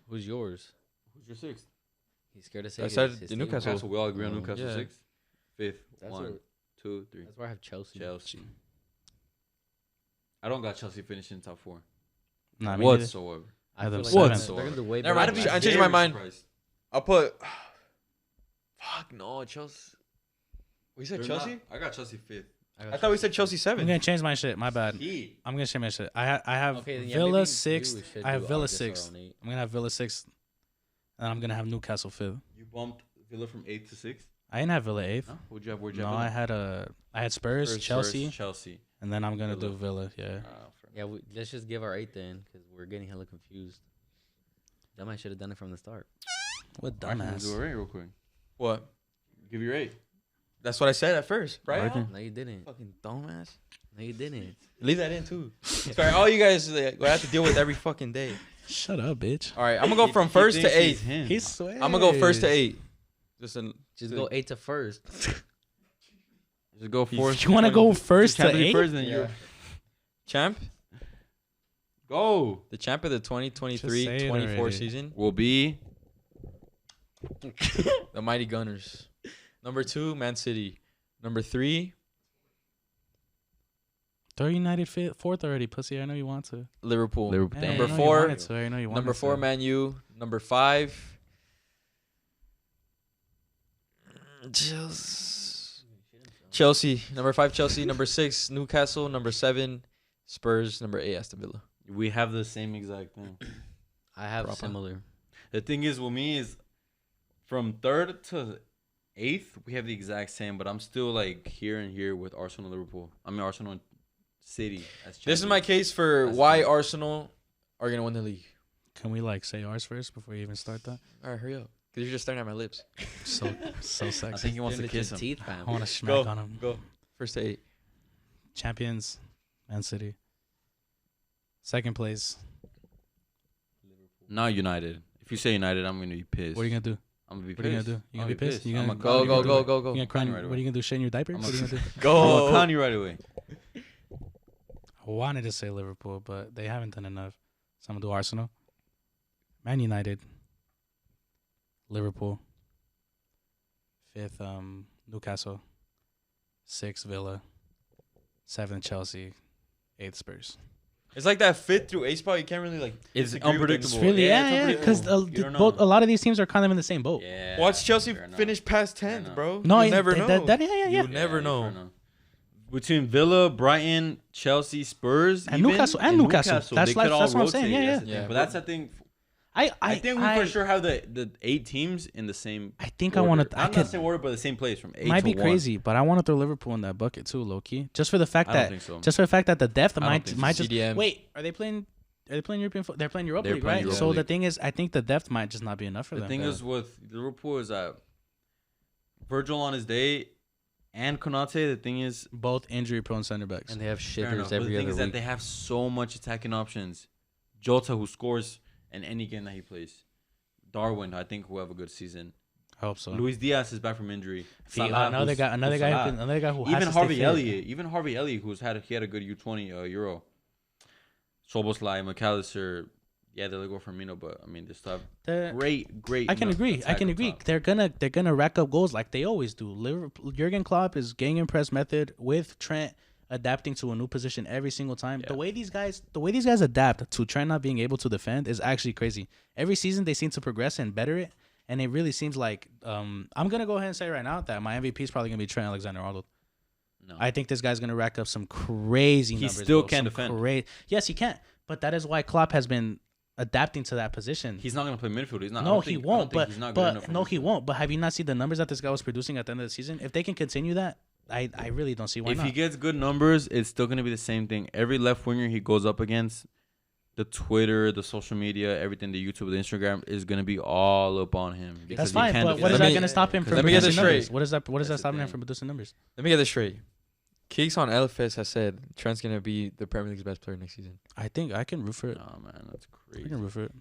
Who's yours? Who's your 6th? He's scared to say I his- said his the team. Newcastle. Newcastle. We all agree on Oh. Newcastle Yeah. 6th. 5th. That's 1, where- 2, 3. That's where I have Chelsea. Chelsea. I don't got Chelsea finishing top 4 Nah, me neither. whatsoever. I have feel them like seventh. they're going to do way Never better. mind, than I that. changed my Very mind. surprised. I'll put. Fuck no, Chelsea. We said They're Chelsea. not- I got Chelsea 5th. I thought we said Chelsea I'm 7. gonna change my shit. My bad. He. I'm gonna change my shit. I have Okay, then, yeah, Villa maybe 6th. we should I have do Villa just our 6th. own 8. I'm gonna have Villa 6th, and I'm gonna have Newcastle 5th. You bumped Villa from 8th to 6th? I didn't have Villa 8th. No? Where'd you have No, I had Spurs, Chelsea, Chelsea. and then I'm gonna Villa. do Villa. Yeah. Fair Yeah, let's just give our 8 then, because we're getting hella confused. That might should have done it from the start. What enough. Alright, dumbass. do it right real quick. What? Give your 8. That's what I said at first, right? Right Al? then. No, you didn't. Fucking dumbass. No, you didn't. Leave that in too. Sorry, all you guys like, I have to deal with every fucking day. Shut up, bitch. All right, I'm gonna go from first to 8th. He's sweating. I'm gonna go first to 8. Just Just go 8 to first. Just go fourth. You want to go first to Champions League 8? first, then you're champ. go. The champ of the Just say it 2023-24 already. season. Will be The Mighty Gunners. Number 2, Man City. Number 3, Throw United 4th already, pussy. I know you want to. Liverpool. Liverpool. Hey, I Number know you 4, wanted to. I know you wanted Number 4, to. Man U. Number 5, Chelsea. Number 5, Chelsea. Number 6, Newcastle. Number 7, Spurs. Number 8, Aston Villa. we have the same exact thing. I have Proper. similar. The thing is with me is from 3rd to 8th we have the exact same, but I'm still like here and here with Arsenal and Liverpool. I mean Arsenal and City. As This is my champions. case for That's why true. Arsenal are gonna win the league. Can we like say ours first before you even start that? All right, hurry up, because you're just staring at my lips. So I sexy. think he wants to Doing it kiss your him. teeth, fam. I want to smack Go. on him. Go first to 8. Champions, Man City. Second place. Not United. If you say United, I'm gonna be pissed. What are you gonna do? I'm gonna be What are you pissed. gonna do? You I'm gonna be pissed? You I'm gonna a Go, clown. go, go, go, You go. gonna cry? Clown you right What away. are you gonna do? Shit in your diaper? I'm What are you gonna do? I'm gonna Go. clown you right away. wanted to say Liverpool, but they haven't done enough. So I'm gonna do Arsenal, Man United, Liverpool, 5th Newcastle, 6th Villa, 7th Chelsea, 8th Spurs. It's like that 5th through 8th spot. You can't really like. It's disagree with unpredictable. It's really Yeah, it's yeah, because unpredictable. You don't know. a lot of these teams are kind of in the same boat. Yeah. Watch Chelsea fair enough. finish past Fair 10th, enough. bro. No, you never know. yeah. You never you know. never know. Between Villa, Brighton, Chelsea, Spurs, And even, Newcastle. That's they could all what I'm saying. rotate, Yeah, that's the yeah. thing. But that's the thing. I I think we for sure have the 8 teams in the same. I think order. I want to. I Not could. the same order, but the same place from 8 Might to be 1. crazy, but I want to throw Liverpool in that bucket too, low key. Just for the fact I don't that. think so. Just for the fact that the depth I don't might think so. might just. CDM. Wait, are they playing? Are they playing European? They're playing Europa They're League, playing right? Europa So the League. thing is, I think the depth might just not be enough for The them. thing is with Liverpool is that Virgil on his day and Konate. The thing is, Both injury prone center backs. And they have fair enough, shitters but every the thing other is that week. they have so much attacking options. Jota, who scores in any game that he plays. Darwin, I think, will have a good season. I hope so. Luis Diaz is back from injury. Another who's- guy. Another who's guy. Salah. Another guy who has Even to stay Harvey fit. Elliott. Even Harvey Elliott, who's had a good U20 Euro. Soboslai, McAllister. Yeah, they'll go Firmino, but I mean, they still have The- great. I can agree. I attack can up agree. top. They're gonna rack up goals like they always do. Liverpool, Jurgen Klopp is gang press method with Trent adapting to a new position every single time. Yeah. The way these guys adapt to Trent not being able to defend is actually crazy. Every season they seem to progress and better it, and it really seems like I'm gonna go ahead and say right now that my MVP is probably gonna be Trent Alexander-Arnold. No. I think this guy's gonna rack up some crazy He numbers. still bro. can't Some defend. Yes, he can. But that is why Klopp has been adapting to that position. He's not gonna play midfield. He's not. I No, don't he think- I won't. don't think he's not good enough But for no, he midfield. won't. But have you not seen the numbers that this guy was producing at the end of the season? If they can continue that, I really don't see why If not. he gets good numbers, it's still gonna be the same thing. Every left winger he goes up against, the Twitter, the social media, everything, the YouTube, the Instagram is gonna be all up on him. That's because he fine. can't But what defend. is Let that me- going to stop him from let me get producing this numbers? straight. What is that That's the stopping him thing. from producing numbers? Let me get this straight. Keeks on LFS has said Trent's gonna be the Premier League's best player next season. I think I can root for it. Nah, man, that's I crazy. can root for it.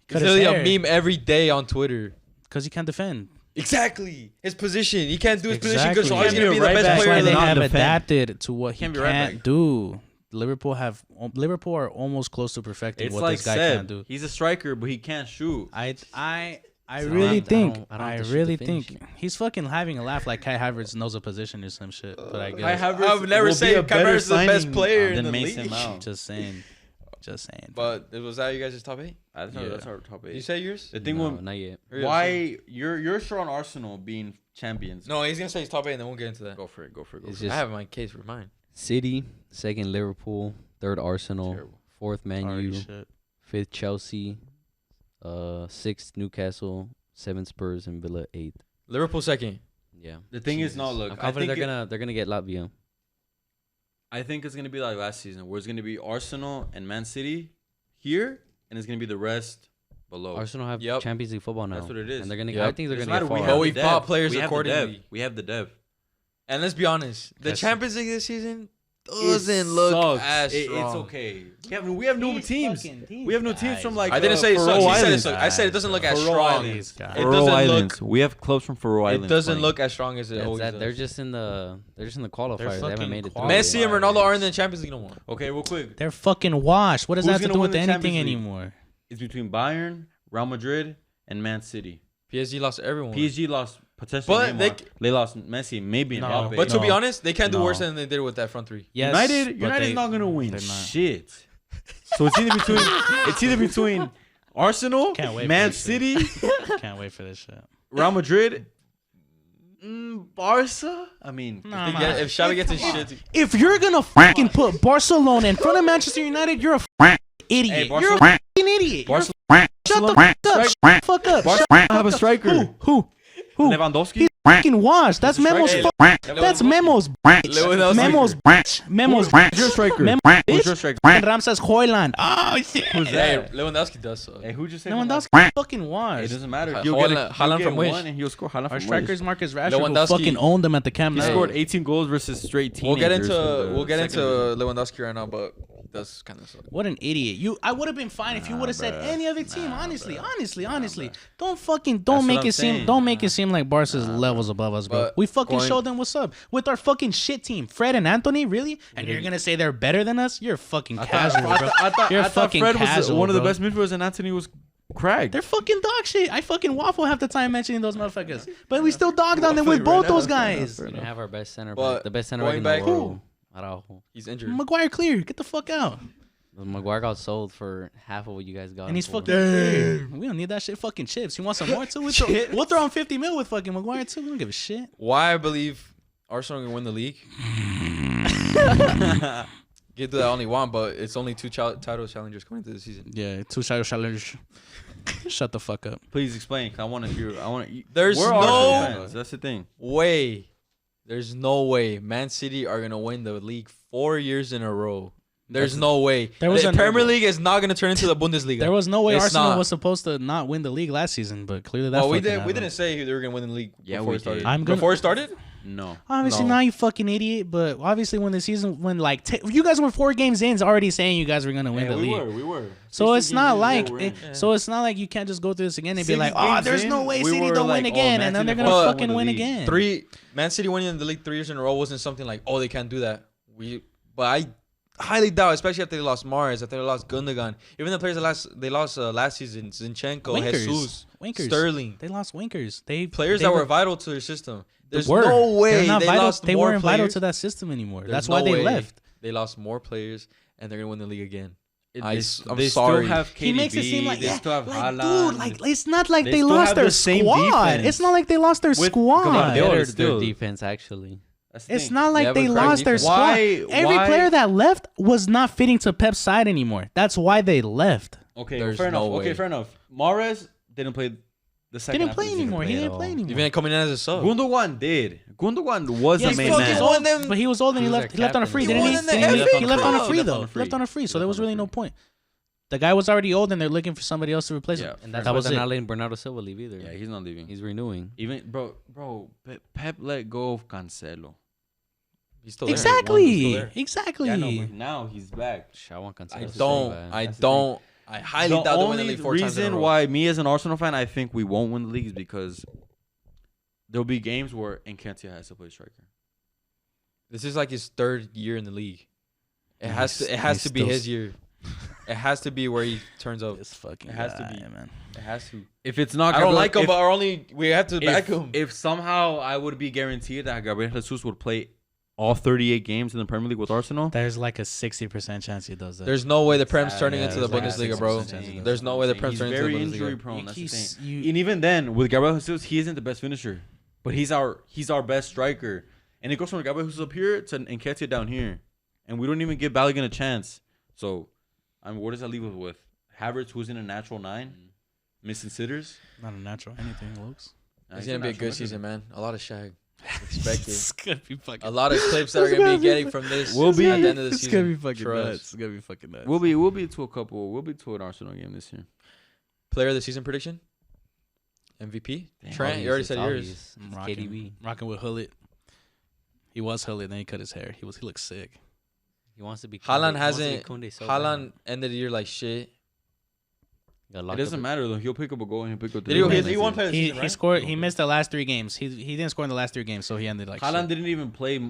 It's literally a meme every day on Twitter. Because he can't defend. Exactly. His position. He can't do his position good, so Exactly. he's gonna be the Right best back. That's player why in they the not have defend. adapted to what he Can't be right can't back. do. Liverpool are almost close to perfecting It's what like this guy Seb. can't do. He's a striker, but he can't shoot. I So really I think don't have to shoot really to think finish. he's fucking having a laugh like Kai Havertz knows a position or some shit. But I Kai guess Havertz I would never will say be a Kai better Havertz is the best signing player in than the Mason league. Mount. just saying. But was that you guys' top 8? That's our top Did you 8. say yours? The thing No, with not yet. why you're sure on Arsenal being champions. No, he's gonna say his top 8, and then we'll get into that. Go for it. It's I just have my case for mine. City, 2nd Liverpool, 3rd Arsenal, Terrible. 4th Man Already U, shit. 5th Chelsea, 6th Newcastle, 7th Spurs, and Villa 8th. Liverpool 2nd. Yeah. The thing is, no, I'm look, I confident think they're gonna get Latvia. I think it's gonna be like last season, where it's gonna be Arsenal and Man City here, and it's gonna be the rest below. Arsenal have Yep. Champions League football now. That's what it is. And they're gonna. Yep. I think they're Doesn't gonna matter, get we far. have But the we depth. bought players We have the accordingly. depth. We have the depth. And let's be honest, the That's- Champions League this season It doesn't look sucks. as It's strong. okay. We have new teams. We have new teams from like. I didn't say it Faroe sucks. He said it Islands. sucks. I said it doesn't look as Faroe strong. Islands. These guys. It Faroe doesn't Islands. look. We have clubs from Faroe Islands. It doesn't playing. look as strong as it That's always that. does. They're just in the qualifiers. They fucking haven't made it through. qualifiers. Messi and Ronaldo aren't in the Champions League no more. Okay, real quick. They're fucking washed. What does Who's that have to gonna do win with the anything Champions League? anymore? It's between Bayern, Real Madrid, and Man City. PSG lost everyone. PSG lost potentially But Neymar. They lost Messi, maybe No. Mbappe. But to be No. honest, they can't do No. worse than they did with that front 3. Yes, United's but not gonna win they're not. shit. So it's either between Arsenal, Can't wait for Man this City, Can't wait for this shit. Real Madrid, Barca. I mean, Nah, If Xavi gets his shit, if you're gonna fucking put Barcelona in front of Manchester United, you're a fucking idiot. Hey, You're a fucking idiot. Barcelona Shut the fuck up. Shut the fuck up. Barcelona have a striker. Who? Lewandowski. He's fucking washed. That's Memo's. Hey, That's Memo's. Lewandowski. Memo's. Memo's. Who's your striker? Memo. Who's your striker? Ramses Hoyland. Oh shit. Who's Hey, that? Lewandowski does so. Hey, who'd you say? Lewandowski fucking It washed. doesn't matter. Ha- He'll get Haaland- Haaland from which? one and he'll score. Haaland Our from strikers, which? Marcus Rashford, who Lewandowski. fucking owned them at the Camp He Nou. scored 18 goals versus straight We'll teenagers. get into from the we'll get into second division. Lewandowski right now, but does kind of suck. What an idiot! I would have been fine if you would have said any other team. Honestly. Don't make it seem like Barca's levels above us, bro. But We fucking showed them what's up with our fucking shit team. Fred and Anthony, really? And you're gonna say they're better than us? You're fucking casual, bro. I thought Fred was casual, one of the bro. best midfielders, and Anthony was cracked. They're fucking dog shit. I fucking waffle half the time mentioning those motherfuckers. But we still dogged on them with both those guys. We didn't have our best center But back. The best center back going in back- the world. Araujo. He's injured. Maguire clear. Get the fuck out. Maguire got sold for half of what you guys got. And he's him for. fucking. We don't need that shit. Fucking chips. You want some more too? We'll throw him 50 mil with fucking Maguire too. We don't give a shit. Why I believe Arsenal can win the league? Get to that only one, but it's only two title challengers coming into the season. Yeah, two title challenge. Shut the fuck up. Please explain. 'Cause I want to hear. There's we're no Arsenal fans. That's the thing. way. There's no way Man City are gonna win the league 4 years in a row. There's no way. There was the a- Premier League is not gonna turn into the Bundesliga. There was no way It's Arsenal not. was supposed to not win the league last season, but clearly that. Well, we fucking didn't happened. say they were gonna win the league Yeah, before we it started. did. Before it started? No. Obviously, No. now you fucking idiot. But obviously, when the season, you guys were 4 games in, already saying you guys were gonna win the league. We were. So it's not like, we're in. so it's not like you can't just go through this again and be 6 like, oh, games there's no in, way we City were don't like, win oh, again, Man and then they're City gonna won fucking the win league. again. Man City winning the league 3 years in a row wasn't something like, oh, they can't do that. But I highly doubt, especially after they lost Mars, after they lost Gundogan, even the players that lost last season, Zinchenko, Jesus, Winkers, Sterling, They lost Winkers. players that were vital to their system. There's were. no way They're not they vital. lost They more weren't players. vital to that system anymore. There's That's why no they way left. They lost more players, and they're gonna win the league again. I'm They sorry. still have KDB. He makes it seem like, they still have like Haaland. dude, like it's not like They they still lost have their the same squad. defense. It's not like they lost their With squad. Gavardiol. Better their still. defense, actually. That's the It's thing. not like Yeah, they but crack lost their defense. squad. Why- Every why- player that left was not fitting to Pep's side anymore. That's why they left. Okay, There's fair enough. no Okay, way. fair enough. Mahrez didn't play the second. Didn't half play of the season. anymore. He play at didn't all. play anymore. Even coming in as a sub. Gundogan did. Gundogan was Yeah, the he main fucking man. old, won them- but he was old and he He was left. their He left on a captain. free, He didn't won he? in the Didn't he? FA He left on a Cup. free He left though. on a He left on a free, so He there left was on a really no free. point. The guy was already old and they're looking for somebody else to replace him. And that's That why was they're it. not letting Bernardo Silva leave either. Yeah, he's not leaving. He's renewing. Even bro, Pep let go of Cancelo. He's still there. Exactly. He's still there. Exactly. Yeah, no, but now he's back. I want Cancelo I to stay don't. back. I That's the don't. I highly The doubt they win the only league 4 times in a reason row. why me as an Arsenal fan, I think we won't win the league is because there'll be games where Nketiah has to play striker. This is like his 3rd year in the league. It has to. It He's has to be still- his year. It has to be where he turns up. This fucking It has to guy, be. man. It has to. If it's not, I don't Gabriel- like him, if- but we have to back him. If somehow I would be guaranteed that Gabriel Jesus would play all 38 games in the Premier League with Arsenal, There's like a 60% chance he does that. There's no way the Prem's turning Yeah, into the there's like a Bundesliga, bro. 60% chance he does. There's no way the Prem's he's turning into the very Bundesliga. injury prone. That's the He's- thing. you- And even then, with Gabriel Jesus, he isn't the best finisher, but he's our best striker. And it goes from Gabriel Jesus up here to Nketiah down here, and we don't even give Balogun a chance. So, I mean, what does that leave us with? Havertz, who's in a natural 9, missing sitters. Not a natural anything, Lukes. It's gonna be a good season, man. A lot of shag expected. It's gonna be fucking. A lot of clips that we're gonna be getting from this. We'll be- at the end of the It's season. gonna be fucking Trust. nuts. It's gonna be fucking nuts. We'll be to an Arsenal game this year. Player of the season prediction. MVP. Damn. Trent, you already It's said yours. obvious. I'm It's rocking, KDB. rocking with Hullet. He was Hullet, then he cut his hair. He looks sick. He wants to be. Haaland Koundé. He wants to be hasn't. Koundé so Haaland ended the year like shit. bad. Got It locked doesn't up. matter though. He'll pick up a goal and he'll pick up. Did he- goals. he won player of the He season, he right? scored. He missed the last 3 games. He didn't score in the last 3 games, so he ended like. Haaland shit. didn't even play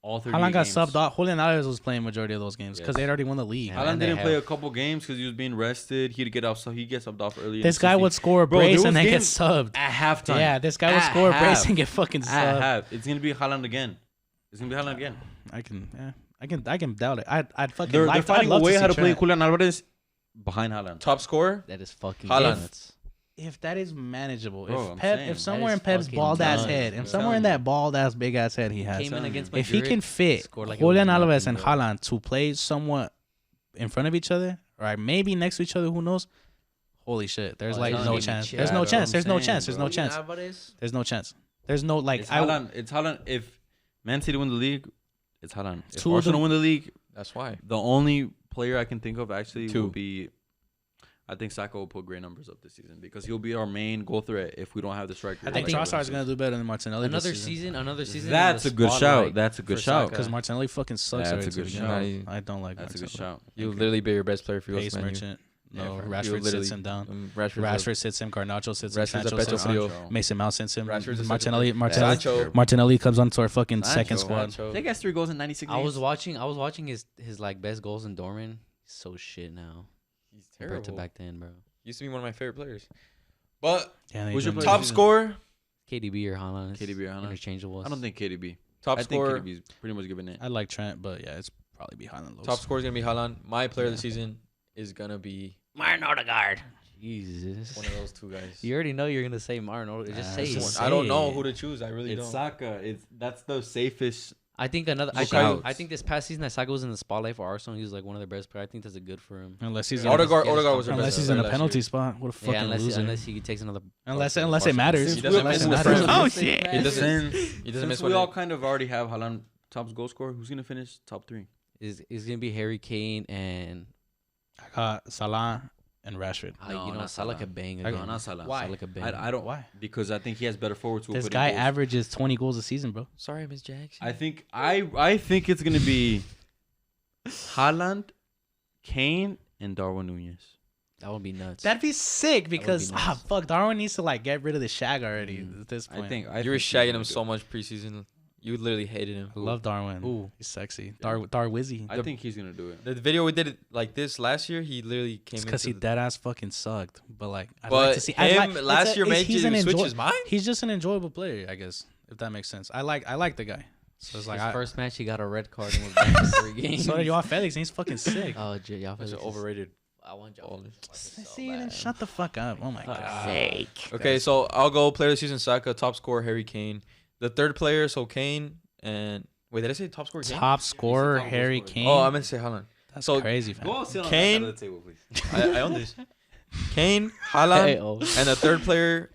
all 30 Haaland got games. subbed off. Julian Alvarez was playing majority of those games because Yes. they had already won the league. Yeah. Haaland And they didn't play a have- couple games because he was being rested. He'd get off, so he gets subbed off early. in This the guy season. would score a Bro, there brace was and then get games subbed. at halftime. Yeah, this guy would At score a brace half. and get fucking At subbed. half. It's gonna be Haaland again. It's gonna be Haaland again. I can doubt it. I'd fucking. They're I'd finding a love way to how to see play Trent. Julian Alvarez behind Haaland. Top scorer. That is fucking Haaland. nuts. If that is manageable, Bro, if I'm Pep, saying, if that somewhere is in Pep's fucking bald ass nuts, head, bro. if somewhere in that bald ass big ass head he has, Came in against if he Madrid, can fit scored like it was Julian Alvarez nothing, and bro. Haaland to play somewhat in front of each other, or maybe next to each other, who knows? Holy shit! There's Oh, like that's no gonna be chance. chill. There's Yeah, no that's chance. what There's I'm no saying, chance. There's bro. no chance. There's no chance. There's no like. It's Haaland. It's Haaland. If Man City win the league, it's Haaland. If Two of Arsenal them- win the league, That's why. the only player I can think of actually Two. would be I think Saka will put great numbers up this season because he'll be our main goal threat if we don't have the striker. I think Trossard's gonna do better than Martinelli. Another this season. Another season. That's in a the good shout. spotlight That's a good for shout. Saka. Because Martinelli fucking sucks. That's already a good to shout. begin with. I don't like That's a good Martinelli. shout. You'll literally be your best player if you go Pace to Man U. merchant. No, Yeah, Rashford You'll literally- sits him down. Rashford's Rashford sits him. Garnacho sits him. Rashford's a Sancho petrol sits him. frio. Mason Mount sits him. Rashford's a Martinelli. second- Sancho. Martinelli comes onto our fucking Sancho. second squad. Sancho. I think he has 3 goals in 96 I games. was watching his like best goals in Dortmund. He's so shit now He's compared to terrible. back then, bro. Used to be one of my favorite players. But Yeah, Who's your player top this season? scorer, KDB or Haaland. KDB or Haaland? Interchangeable. I don't think KDB. top I think scorer, KDB's pretty much giving it. I like Trent, but yeah, it's probably behind the lows. top scorer is gonna be Haaland. My player of the season is gonna be Martin Odegaard. Jesus. one of those two guys. You already know you're gonna say Martin Odegaard. Just say just it. I don't know it. who to choose. I really It's don't. Saka. That's the safest. I think another. I Shouts. think, I think this past season that Saka was in the spotlight for Arsenal. He was like one of their best players. I think that's a good for him. Unless he's Yeah, in, Odegaard Get his was the unless best he's in player a last penalty year. spot. What a fucking Yeah, loser. unless he takes another. Unless it matters. Since Unless it we- matters. since- Oh since- shit. He doesn't. Since, He doesn't since miss we one. all kind of already have Haaland top goal scorer, who's gonna finish top 3? Is gonna be Harry Kane and I got Salah and Rashford. No, you know not Salah Salah. could bang No, again. not Salah. Why? Salah could bang. I don't. Why? Because I think he has better forwards. Who will This put in guy goals. averages 20 goals a season, bro. Sorry, Miss Jackson. I think I think it's gonna be Haaland, Kane, and Darwin Nunez. That would be nuts. That'd be sick because be nice. fuck, Darwin needs to like get rid of the shag already at this point. I think you were think he's shagging gonna him do so it. much preseason. You literally hated him. I love Darwin. Ooh. He's sexy. Yeah. Darwizzy. I think he's gonna do it. The video we did it like this last year, he literally came It's in. because he dead ass fucking sucked. But like, I'd But like to see him last year made he's you an switch enjoy- his mind. He's just an enjoyable player, I guess, if that makes sense. I like the guy. So it's like His I, first match, he got a red card and was back for 3 games. so did Joao Felix, and he's fucking sick. Oh, y'all That's Felix is- overrated. I want y'all. Ball. See, then shut the fuck up. Oh my god. Fake. Okay, so I'll go player of the season, Saka. Top scorer, Harry Kane. The third player, so Kane and wait, did I say top scorer? Kane? Top scorer top goal Harry scorer. Kane. Oh, I meant to say Haaland. That's so- crazy, fam. sit on Kane- that side of the table, please. I own this. Kane, Haaland, Hey, oh. and the third player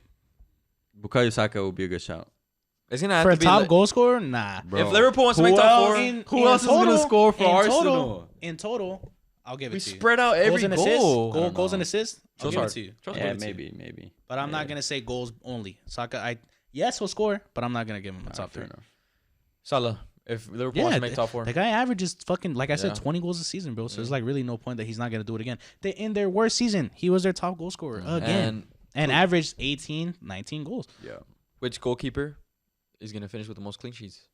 Bukayo Saka will be a good shout. is gonna have For to a be. top goal scorer, nah. If Liverpool wants to make top four, Who else is gonna score for in Arsenal? In total, I'll give it we to you. spread out Goals every and assists, goal. I don't goals know. and assists. I'll give it Trossard. to you. Trossard Yeah, gets it. maybe. But I'm not gonna say goals only. Saka, yes, he'll score, but I'm not gonna give him a top Fair 3. enough. Salah. If Liverpool wants Yeah, to make top four, the guy averages fucking like I said, Yeah. 20 goals a season, bro. So Yeah. there's like really no point that he's not gonna do it again. They in their worst season, he was their top goal scorer again, and averaged 18, 19 goals. Yeah. which goalkeeper is gonna finish with the most clean sheets?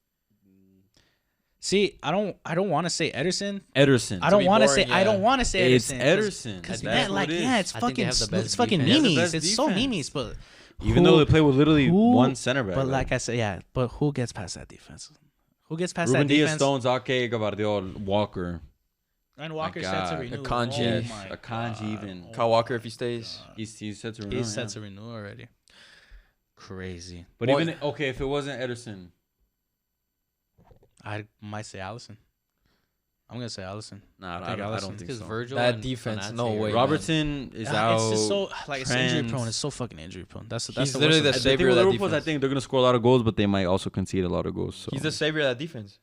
See, I don't want to say Ederson. Ederson. I don't be want to boring, say I yeah. don't want to say It's Ederson. Ederson. Because That's man, like what it yeah, is. it's I think they fucking have the best it's fucking defense. They have the memes. best It's so defense. memes, but Even though they play with literally who- one center back. But like I said, yeah. But who gets past that defense? Who gets past Ruben that Diaz, defense? Stones, Ake, Gavardiol, Walker, And Walker My set to God. renew. Akanji. Oh my Akanji God. even. Oh Kyle my Walker if he stays. God. he's set to renew. He's yeah. set to renew already. Crazy. But What- even okay, if it wasn't Ederson, I might say Allison. I'm gonna say Allison. nah, I I think don't Alisson. think Because so. Virgil That and defense, Konate no are- way. Robertson is out. It's just so like it's injury Trent. prone. It's so fucking injury prone. That's He's the literally worst the of The it. thing savior with of that Liverpool is I defense. think they're gonna score a lot of goals, but they might also concede a lot of goals. So. He's the savior of that defense.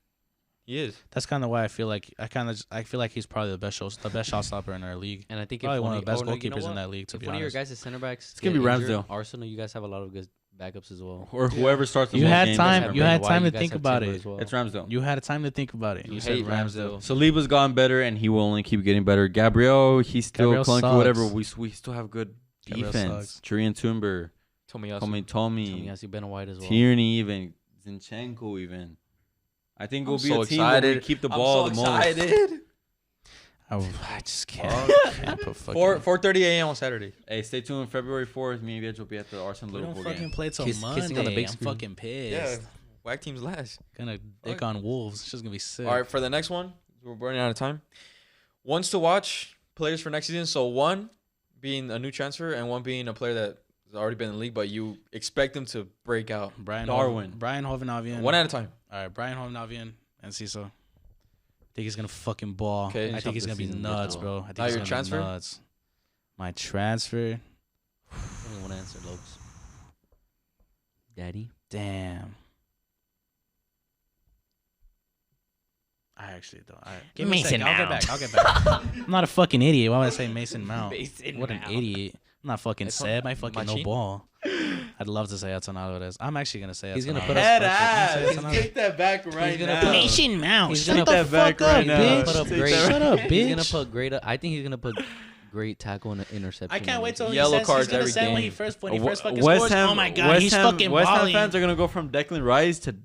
He is. That's kind of why I feel like I feel like he's probably the best shot stopper in our league. And I think Probably if one of the best you know goalkeepers in what? that league. To If be one of your honest, guys' center backs, It's gonna be get injured, Ramsdale. Arsenal, you guys have a lot of good backups as well. or whoever starts the You most had games. time- guys have you Ben had White, time to guys think have about Timber it. as well. It's Ramsdale. you had time to think about it. You You hate said Ramsdale. Saliba's gotten better, and he will only keep getting better. Gabriel, he's still Gabriel clunky. sucks. Whatever. We still have good Gabriel defense. sucks. Chirian Tumber, Tomiyasu. Tommy, Tomiyasu, Ben White as well. Tierney, even Zinchenko, even. I think I'm we'll be so a team where we excited. keep the I'm ball so the most. excited. I just can't put fucking. 4:30 a.m. on Saturday. Hey, stay tuned. February 4th, me and Veg will be at the Arsenal We don't Liverpool fucking game. play till Kissing on the Monday. big I'm screen. fucking pissed. Yeah. Whack teams last. Gonna dick on Wolves. It's just gonna be sick. All right, for the next one, we're running out of time. Ones to watch players for next season. So one being a new transfer and one being a player that has already been in the league, but you expect them to break out. Darwin. Brian Hovinavian. One at a time. All right, Brian Hovinavian and Ciso. I think he's gonna fucking ball. Okay. I Finish think off he's the gonna be season nuts, good, bro. I think Now he's your gonna transfer? be nuts. My transfer. Only one answer, Lokes. Daddy. Damn. I actually don't. Give me a Mason second. I'll Mount. get back. I'm not a fucking idiot. Why would I say Mason Mount? Mason What an Mount. idiot. I'm not fucking Seb. I fucking no Machine? ball. I'd love to say Edson Alvarez. I'm actually gonna say He's Edson gonna put Alvarez. us Head fucking- ass. Take that back right gonna now. put- Mason Mount. He's Shut gonna the take that fuck back right up, now. bitch. Put up Take great. that- Shut up, He's gonna bitch. put great. I think he's gonna put great tackle and interception. I can't wait till he Yellow says cards he's gonna every say when he game. first fucking West scores. Ham, Oh my god, West he's Ham, fucking West Ham balling. fans are gonna go from Declan Rice to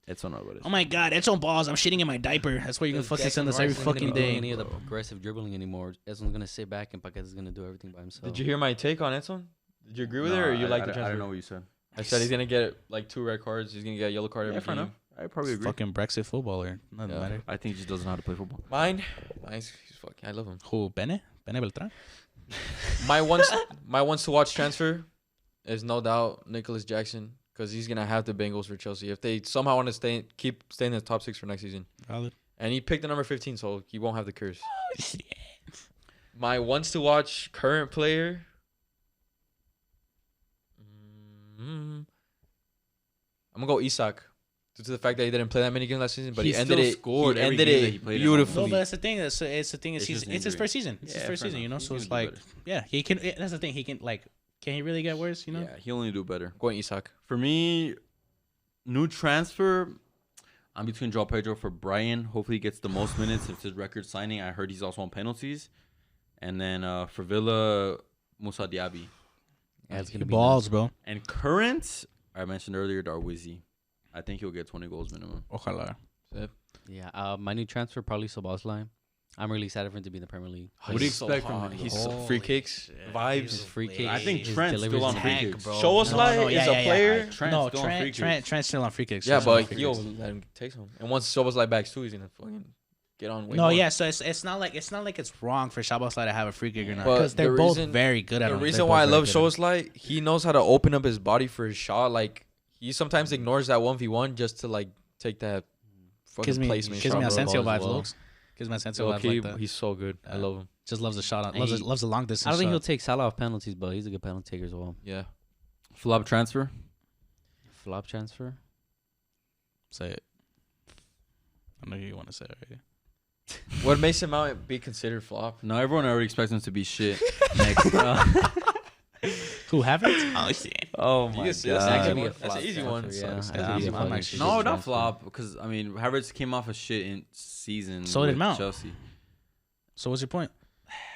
Edson Alvarez. Oh my god, Edson balls. I'm shitting in my diaper. That's why you can fucking send us every fucking day. Any of the aggressive dribbling anymore. Edson's gonna sit back and Paqueta's gonna do everything by himself. Did you hear my take on Edson? Did you agree with it, or you like the I transfer? don't know what you said. I said he's gonna get like 2 red cards. He's gonna get a yellow card every Yeah, fair game. enough. I probably agree. Fucking Brexit footballer. Doesn't Yeah. matter. I think he just doesn't know how to play football. He's fucking. I love him. Who? Bene Beltran? My once to watch transfer is no doubt Nicholas Jackson, because he's gonna have the Bengals for Chelsea if they somehow want to keep staying in the top 6 for next season. Valid. And he picked the number 15, so he won't have the curse. My once to watch current player. I'm gonna go Isak, due to the fact that he didn't play that many games last season, but he ended still it. scored He every ended game that it he played in. beautifully. No, but that's the thing. It's the thing. Is It's he's just it's his injury. first season. It's his Yeah, first fair season. You know, enough. so He's it's gonna do like, better. yeah, he can. That's the thing. He can like. Can he really get worse? You know. Yeah, he'll only do better. Going Isak. For me, new transfer. I'm between Joao Pedro for Brian. Hopefully, he gets the most minutes. It's his record signing. I heard he's also on penalties. And then for Villa, Moussa Diaby. Yeah, it's He gonna be balls, bro. And current, I mentioned earlier, Darwizi. I think he'll get 20 goals minimum. Ojalá. nuts. Yeah. My new transfer probably Soboslai. I'm really excited for him to be in the Premier League. What do you expect from him? He's Holy free kicks, His vibes. free kick. I think his Trent's delivery's still on in free the kicks. bro. Show us like is a player. Trent's No, still on free kicks. Trent's still on free kicks. Yeah, Trent's on but free yo, kicks. let him take some. And once Soboslai back too, he's gonna fucking get on. Way No, more. yeah. So it's not like it's wrong for Szoboszlai to have a free kick or not, But because they're the both reason- very good at it. The reason why I love Soboslai, he knows how to open up his body for his shot. Like he sometimes ignores that 1v1 just to like take that fucking Gives me placement. gives me shot. Asensio ball as vibes, well. looks. Gives me Asensio vibes Low-key, like that. he's so good. I Yeah. love him. Just loves the shot. And Loves the long distance. I don't think he'll shot. take Salah off penalties, but he's a good penalty taker as well. Yeah. Flop transfer. Flop transfer. Say it. I know you want to say it. Right? Would Mason Mount be considered flop? No, everyone already expects him to be shit. Next. Who haven't? Oh shit. Oh You my can say that's That could actually be a one. That's flop an easy transfer, one. Yeah, So, I yeah, think it'd be a I'm fucking actually- shitty No, not transfer. flop. Because I mean, Havertz came off a shit in season. So did with Mount. Chelsea. So what's your point?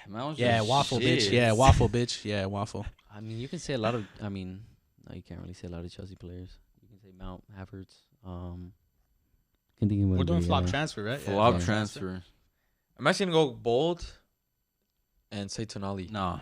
Mount was Yeah, just waffle, shit. bitch. Yeah, waffle, bitch. Yeah, waffle. I mean, you can say a lot of. I mean, no, you can't really say a lot of Chelsea players. You can say Mount, Havertz. Can think of We're doing anybody, flop yeah. transfer, right? Flop Yeah. transfer. I'm actually gonna go bold and say Tonali. No.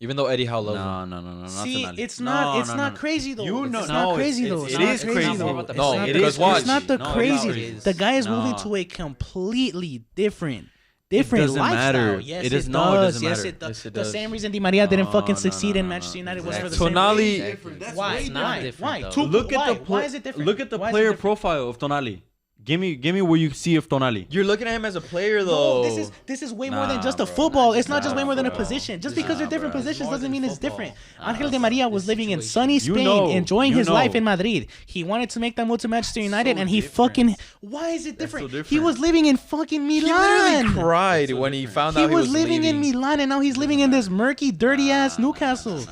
Even though Eddie Howe loves him. No. See, not Tonali. it's No, not. It's no, not no. crazy though. You know- it's no, not crazy it's- though. it It's not is crazy crazy. though. No, It's it not is crazy. crazy. It's not the No, it's crazy. not crazy. The guy is No. moving to a completely different doesn't lifestyle. matter. Yes, It it does- does. no, it doesn't Yes, matter. it does. Yes, it The does. same reason Di Maria didn't fucking No, succeed no, in no, Manchester no. United was for the Exactly. same Tonali- reason. That's Why? way Why? different, Why? though. Two- Look why? at the Why is it different? Look at the Why is it player different? profile of Tonali. Give me where you see of Tonali. You're looking at him as a player No, though. this is way more than Nah, just a bro. football. It's not just Nah, way more than a bro. position. Just because they're different bro. positions More doesn't than mean it's football. different. Angel Di Maria was living in sunny You Spain, know, enjoying you his life know. in Madrid. He wanted to make that move to Manchester United, so and he different. fucking. Why is it That's so different? He different. was living in fucking He literally Milan. cried so when he different. found He out was living in leaving. Milan, and now he's living in this murky, dirty ass Newcastle.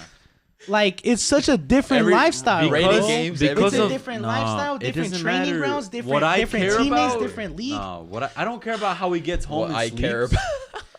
Like, it's such a different lifestyle. Rating bro. games, It's because a of- different No, lifestyle, it different doesn't training matter. grounds, different, What I different care teammates, about- different league. No, I don't care about how he gets home. What and I sleeps. care about.